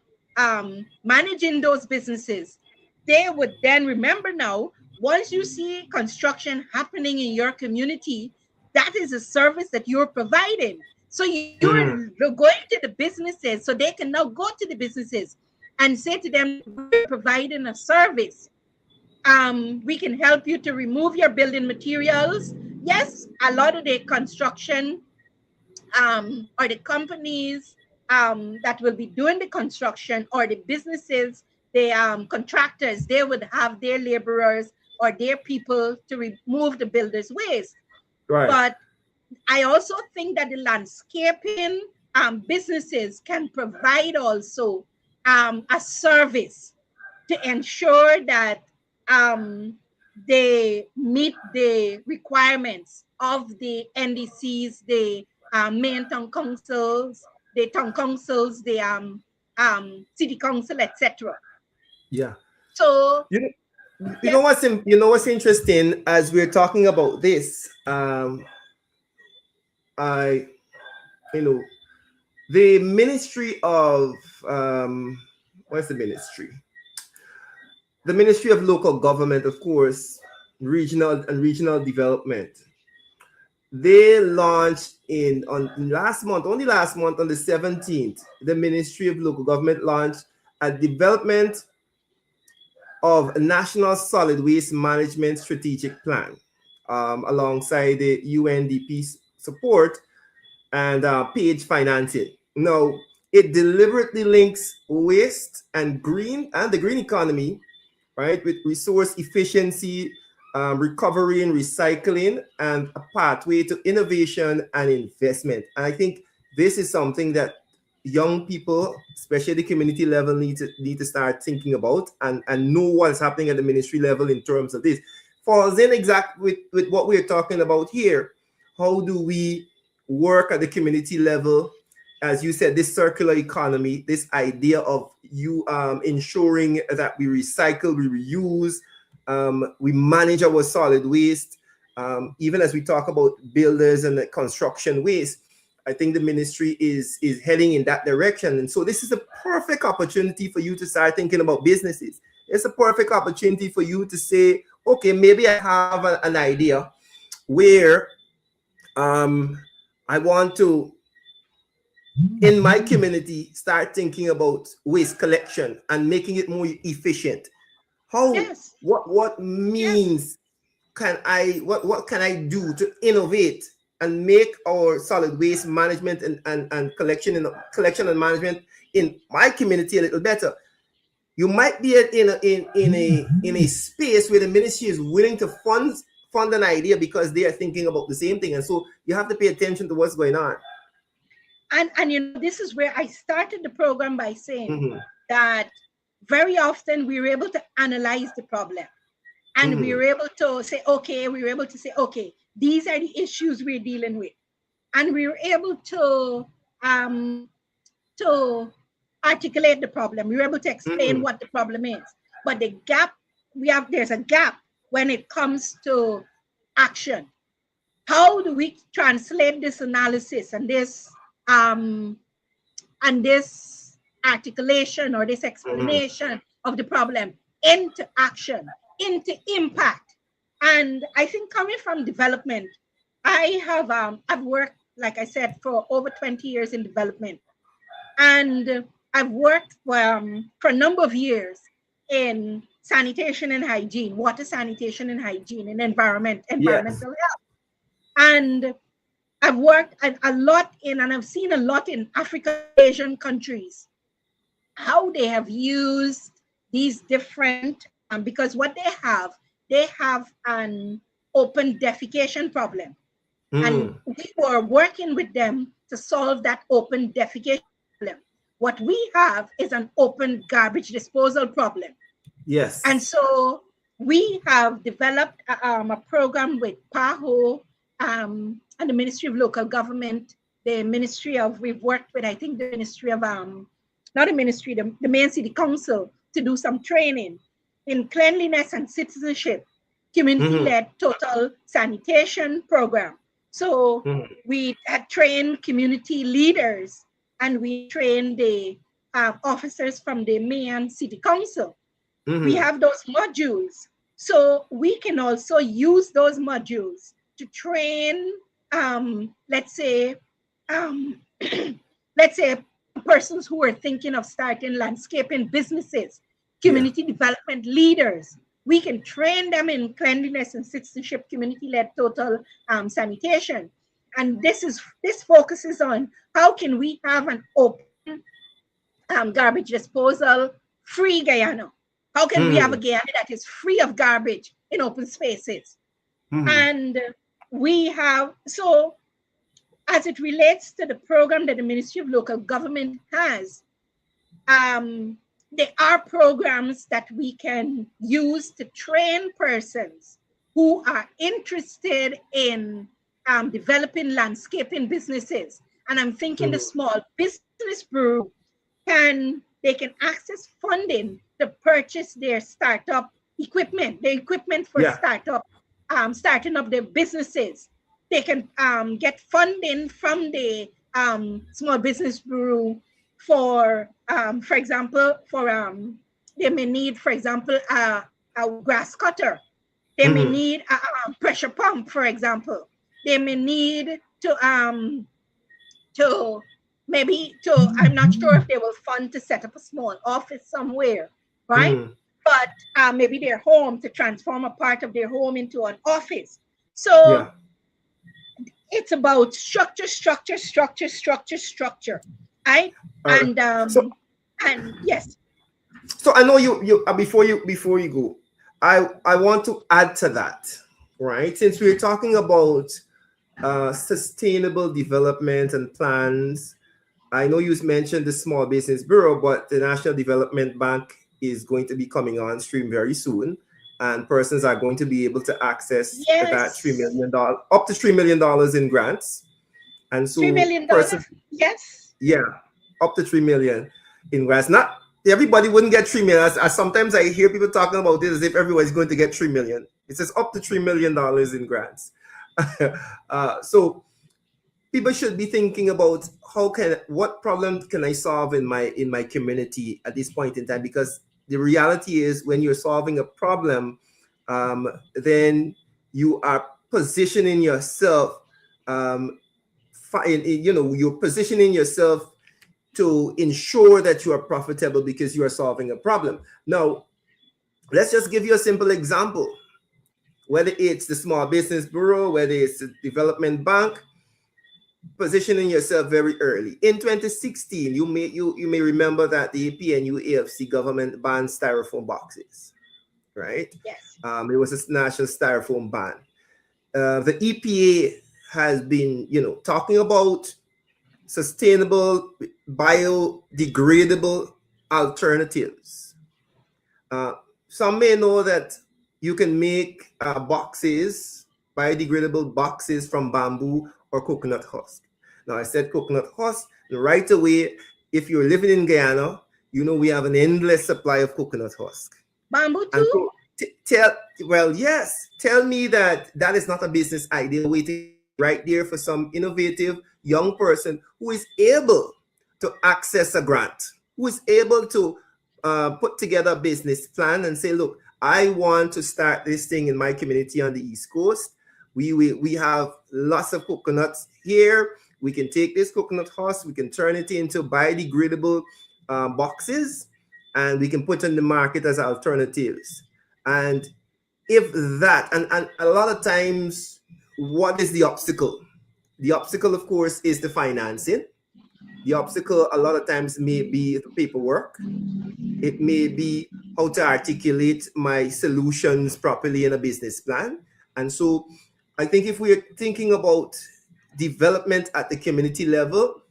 managing those businesses, they would then remember now, once you see construction happening in your community, that is a service that you're providing. So you're Hmm. going to the businesses, so they can now go to the businesses and say to them that we're providing a service. We can help you to remove your building materials. Yes, a lot of the construction or the companies that will be doing the construction, or the businesses, the contractors, they would have their laborers or their people to remove the builder's waste. Right. But I also think that the landscaping businesses can provide also a service to ensure that um, they meet the requirements of the NDCs, the main town councils, the city council, etc. Yeah. So You know, you know yes, what's in, you know what's interesting as we're talking about this. I you know the Ministry of um, What's the ministry? The Ministry of Local Government, of course, regional development. They launched in on last month, only last month on the 17th. The Ministry of Local Government launched a development of a National Solid Waste Management Strategic Plan, alongside the UNDP support and page financing. Now, it deliberately links waste and the green economy, right, with resource efficiency, recovery and recycling, and a pathway to innovation and investment. And I think this is something that young people, especially the community level, need to start thinking about and know what's happening at the ministry level in terms of this. Falls in exact with what we're talking about here. How do we work at the community level? As you said, this circular economy, this idea of you ensuring that we recycle, we reuse, we manage our solid waste. Even as we talk about builders and the construction waste, I think the ministry is heading in that direction. And so this is a perfect opportunity for you to start thinking about businesses. It's a perfect opportunity for you to say, okay, maybe I have an idea where I want to, in my community, start thinking about waste collection and making it more efficient. How, Yes, what yes. means what can I do to innovate and make our solid waste management and collection and management in my community a little better? You might be in a space where the ministry is willing to fund an idea because they are thinking about the same thing, and so you have to pay attention to what's going on. And you know, this is where I started the program by saying Mm-hmm. that very often we were able to analyze the problem, and we Mm-hmm. were able to say, okay, these are the issues we're dealing with. And we were able um, to articulate the problem. We were able to explain Mm-hmm. what the problem is. But there's a gap when it comes to action. How do we translate this analysis um, and this articulation or this Mm-hmm. explanation of the problem into action, into impact? And I think coming from development, I've worked, like I said, for over 20 years in development, and I've worked for a number of years in sanitation and hygiene, water sanitation and hygiene, and Yes. environmental health. And I've worked a lot in, and I've seen a lot in African and Asian countries, how they have used these different, because what they have an open defecation problem. And Mm-hmm. we were working with them to solve that open defecation problem. What we have is an open garbage disposal problem. And Yes. so we have developed a program with PAHO and the Ministry of Local Government, the Ministry of, we've worked with, I think, the Ministry of, not the Ministry, the main city council, to do some training in cleanliness and citizenship, Mm-hmm. community-led total sanitation program. So Mm-hmm. we had trained community leaders, and we trained the officers from the main city council. We Mm-hmm. have those modules. So we can also use those modules to train, let's say, um, let's say persons who are thinking of starting landscaping businesses, Yeah. community development leaders. We can train them in cleanliness and citizenship, community-led total sanitation. And this focuses on how can we have an open garbage disposal free Guyana? How can we have a Mm-hmm. Guyana that is free of garbage in open spaces? Mm-hmm. And we have, so as it relates to the program that the Ministry of Local Government has, there are programs that we can use to train persons who are interested in developing landscaping businesses. And I'm thinking the Mm-hmm. small business brew they can access funding to purchase their startup equipment, the equipment for Yeah. starting up their businesses. They can get funding from the Small Business Bureau for example, they may need, for example, a grass cutter. They may Mm-hmm. need a pressure pump, for example. They may need to maybe to, I'm not sure if they will fund to set up a small office somewhere, right? Mm-hmm. But maybe their home, to transform a part of their home into an office. So Yeah. it's about structure, structure, structure, structure, structure. Right? All right. And So yes, so I know you before you go, I want to add to that, right? Since we're talking about sustainable development and plans, I know you mentioned the Small Business Bureau, but the National Development Bank is going to be coming on stream very soon, and persons are going to be able to access that yes, up to $3 million in grants, and $3 so million. persons, Yes. yeah, up to 3 million in grants. Not everybody wouldn't get 3 million. As sometimes I hear people talking about this as if everybody's going to get 3 million. It says up to $3 million in grants. So people should be thinking about what problem can I solve in my community at this point in time, because the reality is when you're solving a problem, then you are positioning yourself, you're positioning yourself to ensure that you are profitable because you are solving a problem. Now, let's just give you a simple example. Whether it's the Small Business Bureau, whether it's the Development Bank, positioning yourself very early. In 2016, you may remember that the APNU AFC government banned styrofoam boxes, right? Yes. It was a national styrofoam ban. The EPA has been, talking about sustainable, biodegradable alternatives. Uh, some may know that you can make boxes, biodegradable boxes from bamboo or coconut husk. Now, I said coconut husk, and right away, if you're living in Guyana, we have an endless supply of coconut husk. Bamboo And too. so, well, yes, tell me that that is not a business idea waiting right there for some innovative young person who is able to access a grant, who is able to put together a business plan and say, look, I want to start this thing in my community on the East Coast. We have lots of coconuts here. We can take this coconut husk, we can turn it into biodegradable boxes, and we can put in the market as alternatives. And if that, and a lot of times, what is the obstacle? The obstacle, of course, is the financing. The obstacle a lot of times may be the paperwork. It may be how to articulate my solutions properly in a business plan. And so I think if we're thinking about development at the community level,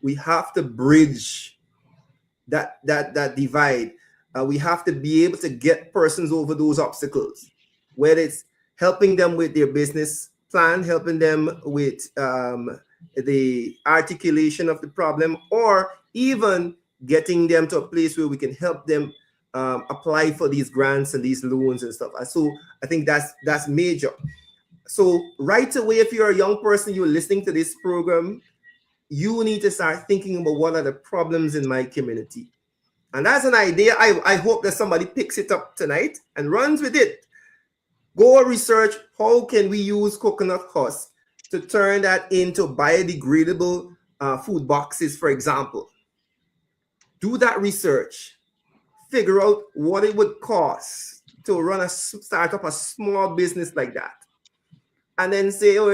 we have to bridge that divide. We have to be able to get persons over those obstacles, whether it's helping them with their business plan, helping them with the articulation of the problem, or even getting them to a place where we can help them apply for these grants and these loans and stuff. So I think that's major. So right away, if you're a young person, you're listening to this program, you need to start thinking about what are the problems in my community. And that's an idea. I hope that somebody picks it up tonight and runs with it. Go research how can we use coconut husk to turn that into biodegradable food boxes, for example. Do that research. Figure out what it would cost to start up a small business like that. And then say, oh,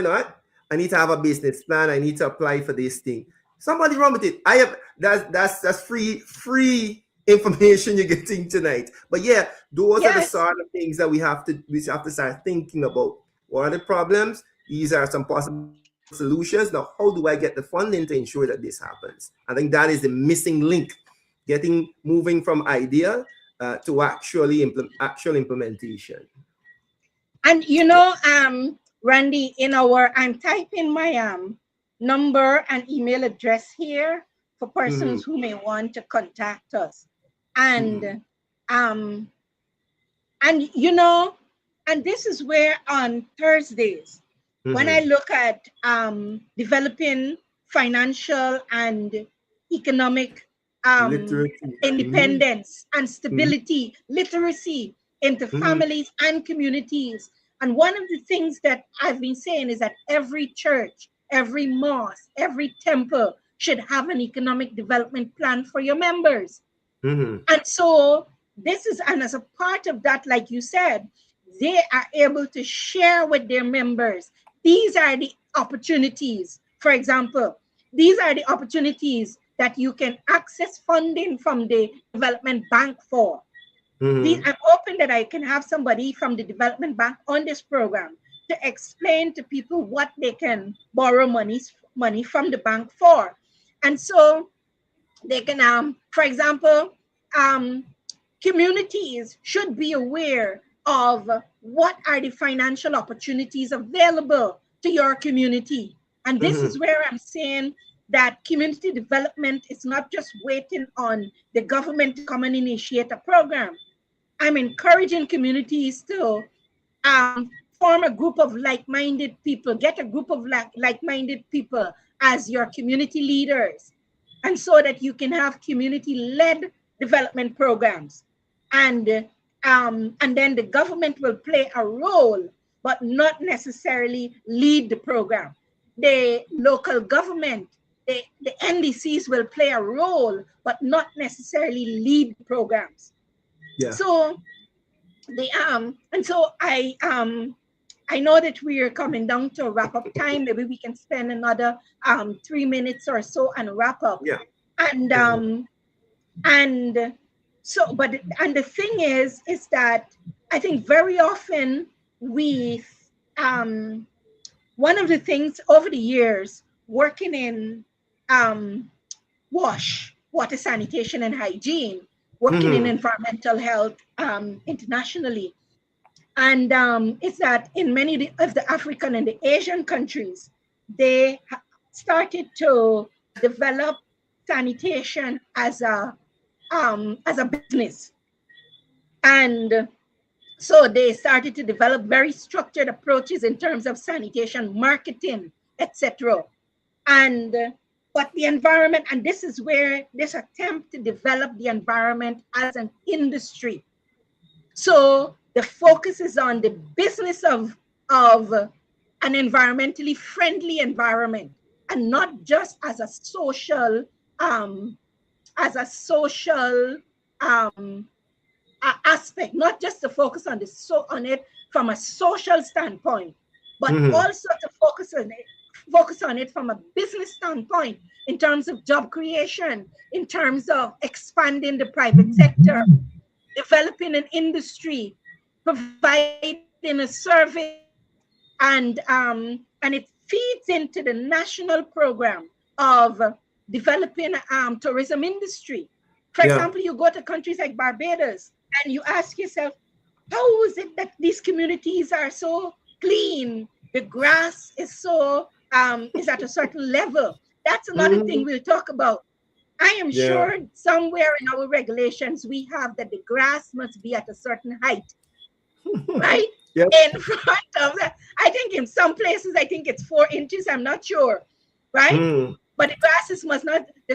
I need to have a business plan. I need to apply for this thing. Somebody run with it. I have that's free information you're getting tonight. But yeah, those are the Yes. sort of things that we have to start thinking about. What are the problems? These are some possible solutions. Now, how do I get the funding to ensure that this happens? I think that is the missing link. Moving from idea to actual implementation. And Randy, I'm typing my number and email address here for Mm-hmm. persons who may want to contact us. Mm-hmm. And um and and this is where on Thursdays, when I Mm-hmm. look at developing financial and economic Literacy. Mm-hmm. independence and Mm-hmm. stability, literacy into Mm-hmm. families and communities. And one of the things that I've been saying is that every church, every mosque, every temple should have an economic development plan for your members. Mm-hmm. And so this is, and as a part of that, like you said, they are able to share with their members. These are the opportunities. For example, these are the opportunities that you can access funding from the development bank for. Mm-hmm. I'm hoping that I can have somebody from the development bank on this program to explain to people what they can borrow money from the bank for. And so they can, for example, um, communities should be aware of what are the financial opportunities available to your community. And this Mm-hmm. is where I'm saying that community development is not just waiting on the government to come and initiate a program. I'm encouraging communities to form a group of like-minded people, get a group of like-minded people as your community leaders, and so that you can have community-led development programs. And then the government will play a role, but not necessarily lead the program. The local government, the NDCs will play a role, but not necessarily lead the programs. Yeah. So the and so I know that we are coming down to a wrap up time. Maybe we can spend another 3 minutes or so and wrap up. Yeah. And Definitely. and so but and the thing is that I think very often we um one of the things over the years working in um water sanitation and hygiene, working in Mm-hmm. environmental health internationally. And it's that in many of the African and the Asian countries, they started to develop sanitation as a business. And so they started to develop very structured approaches in terms of sanitation, marketing, etc. And but the environment, and this is where this attempt to develop the environment as an industry. So the focus is on the business of an environmentally friendly environment, and not just um, as a social aspect, not just to focus on on it from a social standpoint, but Mm-hmm. also to focus on it from a business standpoint in terms of job creation, in terms of expanding the private sector, developing an industry, providing a service, and it feeds into the national program of developing tourism industry. For Yeah. example, you go to countries like Barbados and you ask yourself, how is it that these communities are so clean? The grass is at a certain level. That's another Mm-hmm. thing we'll talk about. I am Yeah. sure somewhere in our regulations we have that the grass must be at a certain height, right? Yep. In front of that. I think in some places I think it's 4 inches. I'm not sure, right? Mm. But the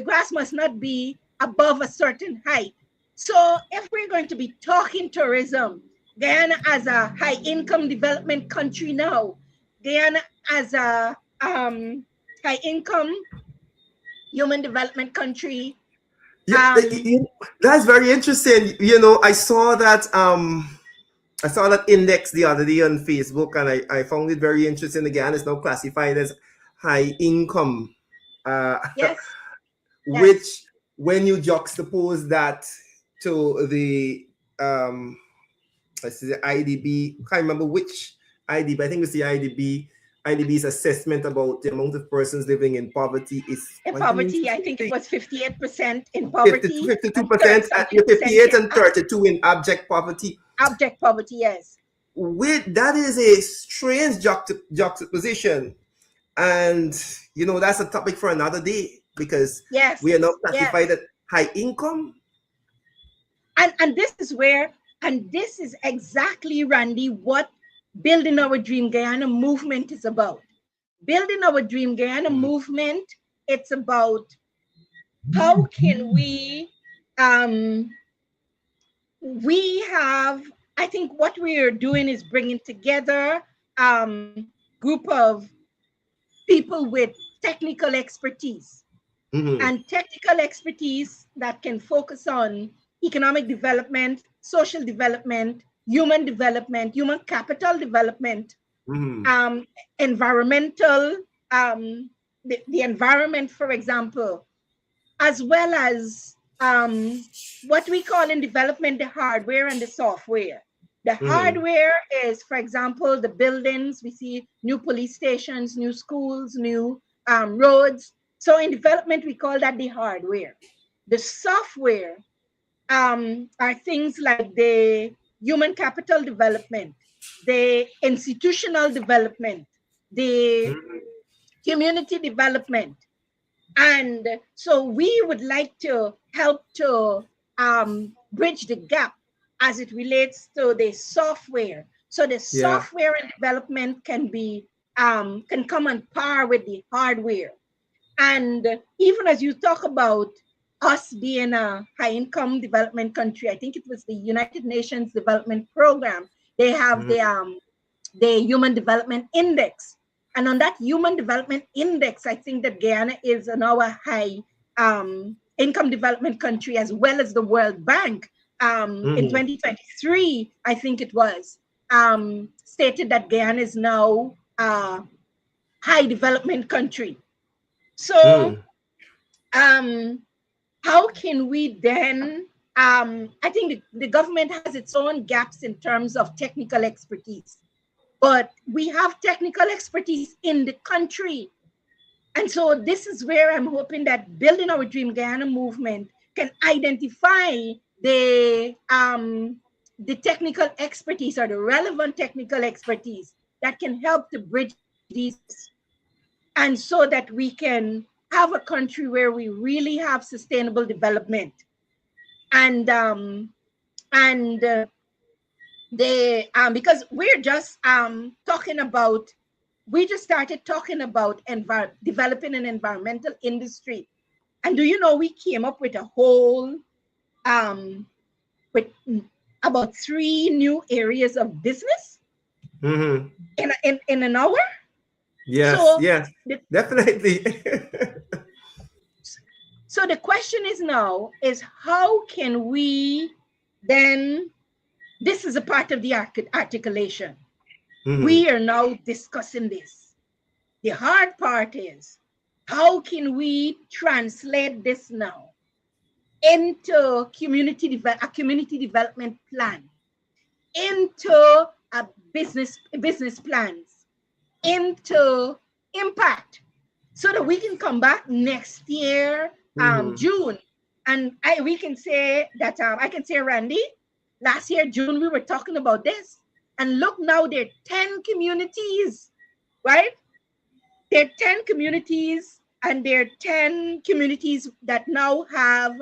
grass must not be above a certain height. So if we're going to be talking tourism, Guyana as a high income development country now, Guyana as a high income human development country, Yeah, um, that's very interesting. I saw that index the other day on Facebook, and I found it very interesting. Again, it's now classified as high income, uh, yes, yes, which when you juxtapose that to the let's see, the IDB, can't remember which IDB. I think it's the IDB. IDB's assessment about the amount of persons living in poverty is in quite an poverty, I interesting think it thing. was 58% in 50 to poverty and 52%, and 30% 58 in and 32 in abject poverty. abject poverty. Yes, With that is a strange juxtaposition, and that's a topic for another day because we yes, are now classified yes. at high income. And this is exactly, Randy, what building our dream Guyana movement is about. Building our dream Guyana movement, it's about how can um, we have, I think what we are doing is bringing together group of people with technical expertise Mm-hmm. and technical expertise that can focus on economic development, social development, human capital development, Mm-hmm. um, environmental, um, the environment, for example, as well as what we call in development the hardware and the software. The Mm-hmm. hardware is, for example, the buildings. We see new police stations, new schools, new roads. So in development, we call that the hardware. The software are things like the human capital development, the institutional development, the community development. And so we would like to help to bridge the gap as it relates to the software. So the Yeah. software and development can come on par with the hardware. And even as you talk about us being a high income development country, I think it was the United Nations Development Program. They have Mm-hmm. the Human Development Index. And on that Human Development Index, I think that Guyana is now a high income development country, as well as the World Bank. In Mm-hmm. 2023, I think it was, stated that Guyana is now a high development country. So, Mm. um, how can we then? I think the government has its own gaps in terms of technical expertise, but we have technical expertise in the country. And so this is where I'm hoping that Building Our Dream Guyana movement can identify the technical expertise or the relevant technical expertise that can help to bridge these gaps, and so that we can have a country where we really have sustainable development. And they because we're just talking about, we just started talking about developing an environmental industry. And do you know we came up with a whole um with about 3 new areas of business Mm-hmm. in an hour. Yes, So yes, the definitely. so the question is now is how can we then, this is a part of the articulation. Mm-hmm. We are now discussing this. The hard part is how can we translate this now into a community development plan, into a business plans, into impact, so that we can come back next year, Mm-hmm. June, and we can say that I can say, Randy, last year June we were talking about this, and look now there are 10 communities, right? There are 10 communities, and there are 10 communities that now have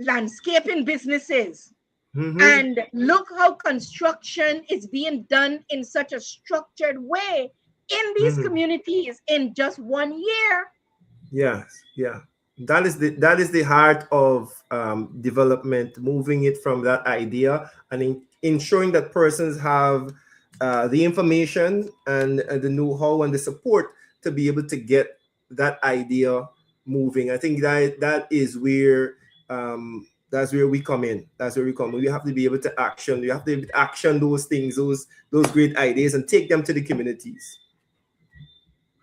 landscaping businesses. Mm-hmm. And look how construction is being done in such a structured way in these Mm-hmm. communities in just 1 year. Yes, yeah. That is the heart of development, moving it from that idea and ensuring that persons have the information and the know-how and the support to be able to get that idea moving. I think that's where we come in. That's where we come in. We have to be able to action. We have to be able to action those things, those great ideas, and take them to the communities.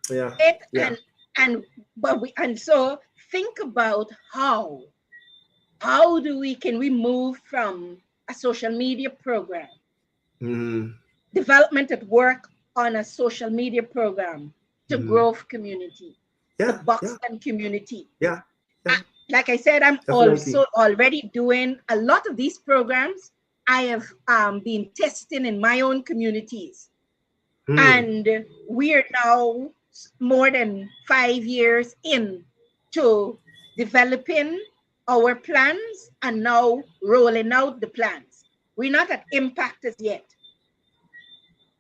Yeah, It yeah. and but we and so think about how do we can we move from a social media program, Mm-hmm. development at work on a social media program, to Mm-hmm. Grove community, to Yeah, yeah, Buxton community. yeah, I, yeah, like I said, I'm definitely. also already doing a lot of these programs. I have been testing in my own communities, Hmm. and we are now more than 5 years in to developing our plans and now rolling out the plans. We're not at impact as yet.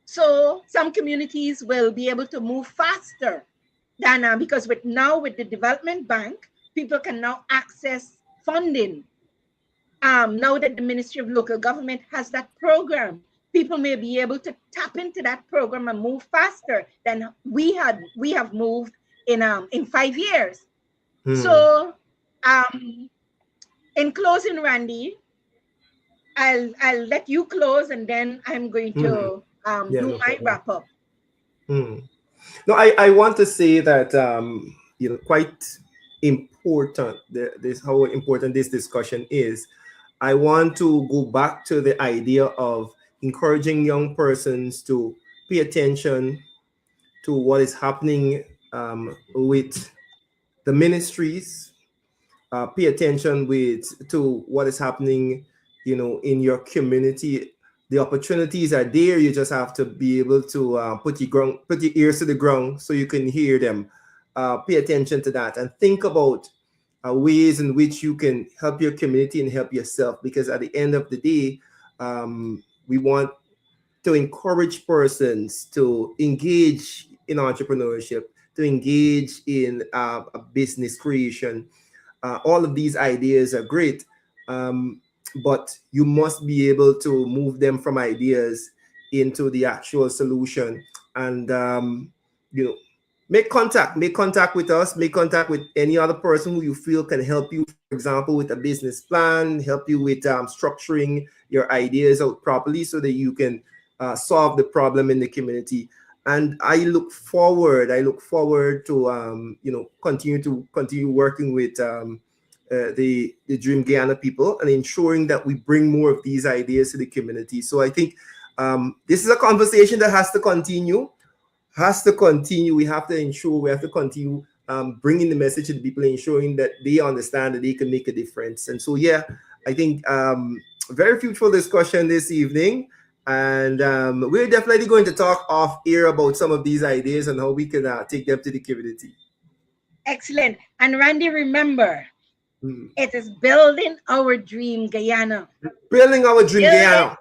So some communities will be able to move faster than because with the development bank, people can now access funding. Now that the Ministry of Local Government has that program, people may be able to tap into that program and move faster than we have moved in 5 years. Hmm. So, in closing, Randy, I'll let you close, and then I'm going Hmm. to Yeah, do no my problem. wrap up. Hmm. No, I want to say that quite important. This how important this discussion is. I want to go back to the idea of encouraging young persons to pay attention to what is happening with the ministries. Pay attention to what is happening, in your community. The opportunities are there. You just have to be able to put your ears to the ground so you can hear them. Pay attention to that and think about ways in which you can help your community and help yourself. Because at the end of the day, we want to encourage persons to engage in entrepreneurship, to engage in a business creation. All of these ideas are great, um, but you must be able to move them from ideas into the actual solution. And you know, make contact with us, make contact with any other person who you feel can help you. For example, with a business plan, help you with structuring your ideas out properly so that you can solve the problem in the community. And I look forward to continue working with the Dream Guyana people and ensuring that we bring more of these ideas to the community. So I think this is a conversation that has to continue. We have to ensure we have to continue bringing the message to the people, ensuring that they understand that they can make a difference. And so, yeah, I think very fruitful discussion this evening. And we're definitely going to talk off air about some of these ideas and how we can take them to the community. Excellent. And Randy, remember, Mm. it is building our dream Guyana. Building our dream Building Guyana.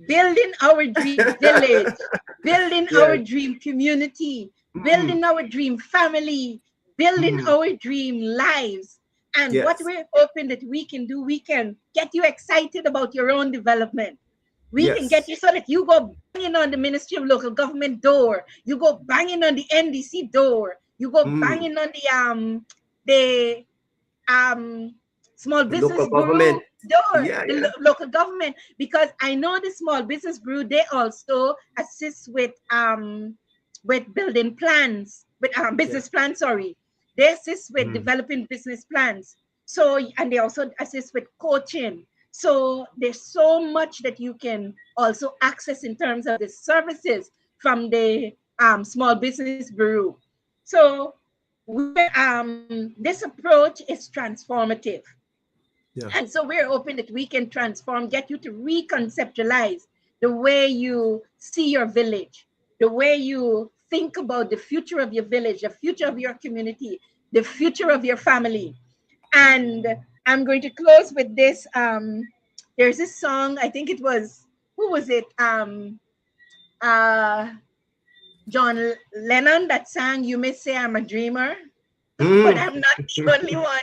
building our dream village, building our Yes. dream community, Mm. building our dream family, building Mm. our dream lives. And what Yes. we're hoping that we can do, we can get you excited about your own development. We can get Yes. you so that you go banging on the Ministry of Local Government door, you go banging on the NDC door, you go Mm. banging on the um small The local business bureau government. door, Yeah, the yeah. local government, because I know the small business bureau, they also assist with building plans, with Yeah. business plans, sorry. They assist with Mm. developing business plans. So, and they also assist with coaching. So there's so much that you can also access in terms of the services from the small business bureau. So this approach is transformative. Yeah. And so we're hoping that we can transform, get you to reconceptualize the way you see your village, the way you think about the future of your village, the future of your community, the future of your family. And I'm going to close with this. There's this song, I think it was, who was it? Uh, John Lennon that sang, "You May Say I'm a Dreamer, but Mm. I'm not the only one."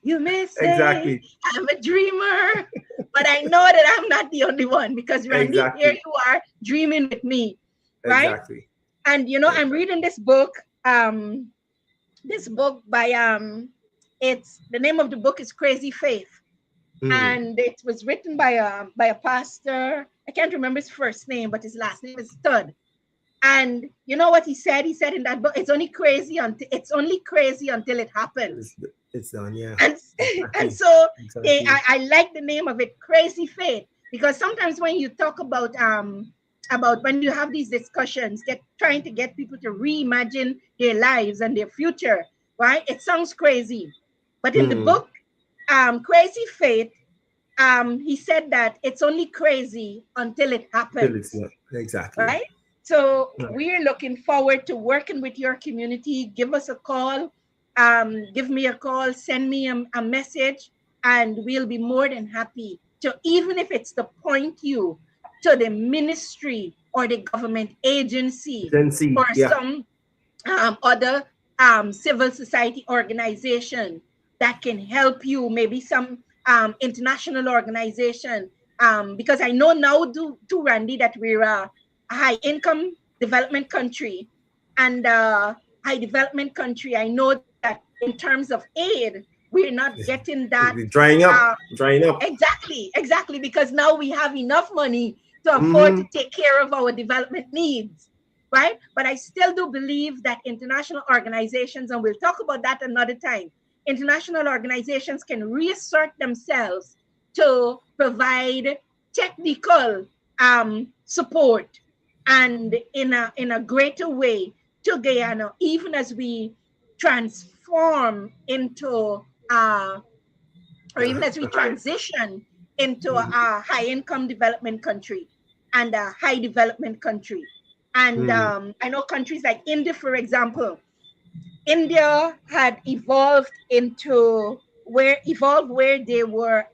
You may say Exactly. I'm a dreamer, but I know that I'm not the only one, because Randy, here Exactly. you are dreaming with me, right? Exactly. And I'm Exactly. reading this book by it's the name of the book is Crazy Faith, Mm. and it was written by a pastor. I can't remember his first name, but his last name is Stud. And you know what he said? He said in that book, it's only crazy until it It's, happens. it's done. Yeah. And and Exactly. so Exactly. I like the name of it, Crazy Faith, because sometimes when you talk about when you have these discussions, trying to get people to reimagine their lives and their future, right? It sounds crazy, but in the Mm. book, Crazy Faith, he said that it's only crazy until it Till it's happens, not. Exactly. right? So Right. we're looking forward to working with your community. Give us a call, give me a call, send me a message, and we'll be more than happy to, even if it's to point you to the ministry or the government agency Gen Z. or Yeah. some other civil society organization, that can help you, maybe some international organization, because I know now, too, Randy, that we're a high income development country, and high development country. I know that in terms of aid, we're not getting that. Drying up, uh, drying up. exactly, because now we have enough money to afford Mm-hmm. to take care of our development needs, right? But I still do believe that international organizations, and we'll talk about that another time, international organizations can reassert themselves to provide technical support, and in a greater way, to Guyana, even as we transform into or even as we Hi. transition into Mm-hmm. a high income development country and a high development country. And Mm-hmm. I know countries like India, for example. India had evolved where they were,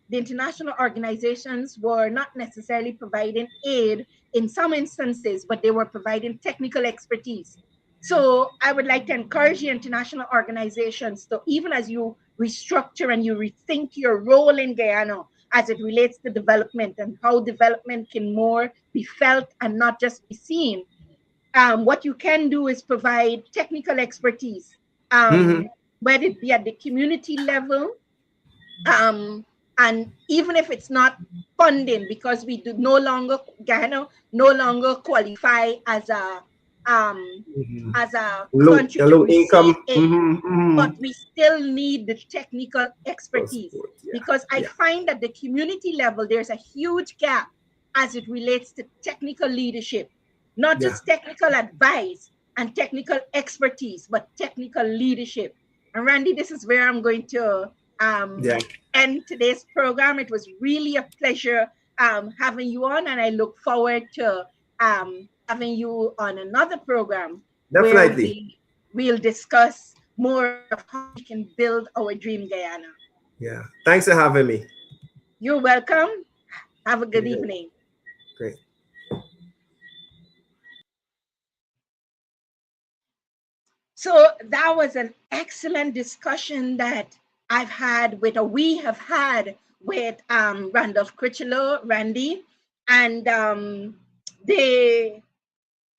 the international organizations were not necessarily providing aid in some instances, but they were providing technical expertise. So I would like to encourage the international organizations to, even as you restructure and you rethink your role in Guyana as it relates to development and how development can more be felt and not just be seen, what you can do is provide technical expertise, Mm-hmm. whether it be at the community level, um, and even if it's not funding, because we do no longer, Ghana no longer qualify um, Mm-hmm. as a Low, country a to low receive income. aid, Mm-hmm. Mm-hmm. but we still need the technical expertise, Support. Yeah. because I Yeah. find that the community level, there's a huge gap as it relates to technical leadership, not Yeah. just technical advice and technical expertise, but technical leadership. And Randy, this is where I'm going to Yeah. end today's program. It was really a pleasure having you on, and I look forward to having you on another program where Definitely. we'll discuss more of how we can build our dream Guyana. Yeah. Thanks for having me. You're welcome. Have a good Great. evening. Great. So that was an excellent discussion that I've had with, or we have had with Randolph Critchlow, Randy, and they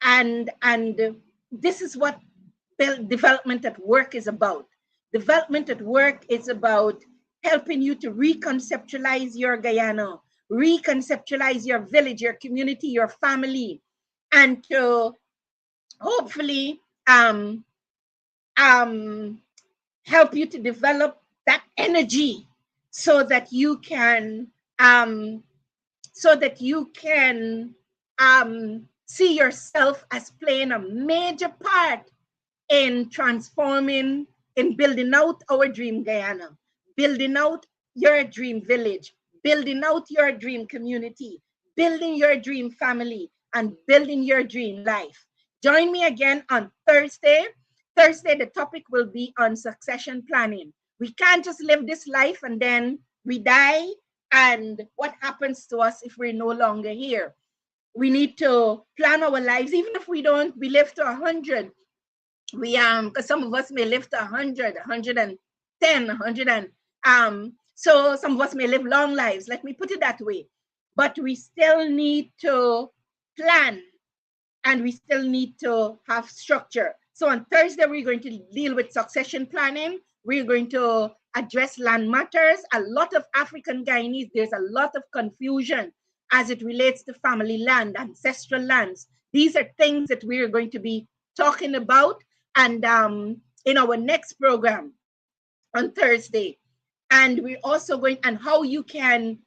and this is what development at work is about. Development at work is about helping you to reconceptualize your Guyana, reconceptualize your village, your community, your family, and to hopefully um, help you to develop that energy so that you can um, so that you can see yourself as playing a major part in transforming, in building out our dream Guyana, building out your dream village, building out your dream community, building your dream family, and building your dream life. Join me again on Thursday. Thursday, the topic will be on succession planning. We can't just live this life and then we die, and what happens to us if we're no longer here? We need to plan our lives, even if we live to 100. We because some of us may live to 100, 110, 100, and so some of us may live long lives, let me put it that way, but we still need to plan, and we still need to have structure. So on Thursday, we're going to deal with succession planning. We're going to address land matters. A lot of African Guyanese, there's a lot of confusion as it relates to family land, ancestral lands. These are things that we're going to be talking about, and in our next program on Thursday. And we're also going, and how you can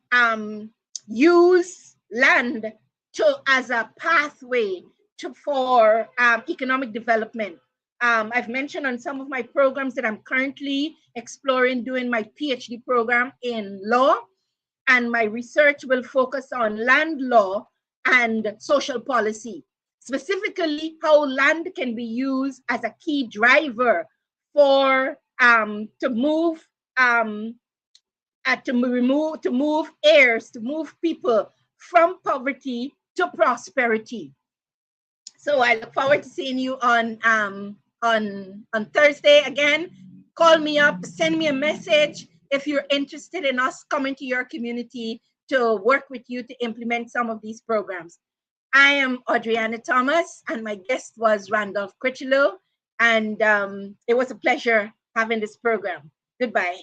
use land to as a pathway for economic development. I've mentioned on some of my programs that I'm currently exploring doing my PhD program in law, and my research will focus on land law and social policy, specifically how land can be used as a key driver for to move to move heirs, to move people from poverty to prosperity. So I look forward to seeing you on Thursday again. call me up, send me a message if you're interested in us coming to your community to work with you to implement some of these programs. I am Adriana Thomas, and my guest was Randolph Critchlow. And it was a pleasure having this program. Goodbye.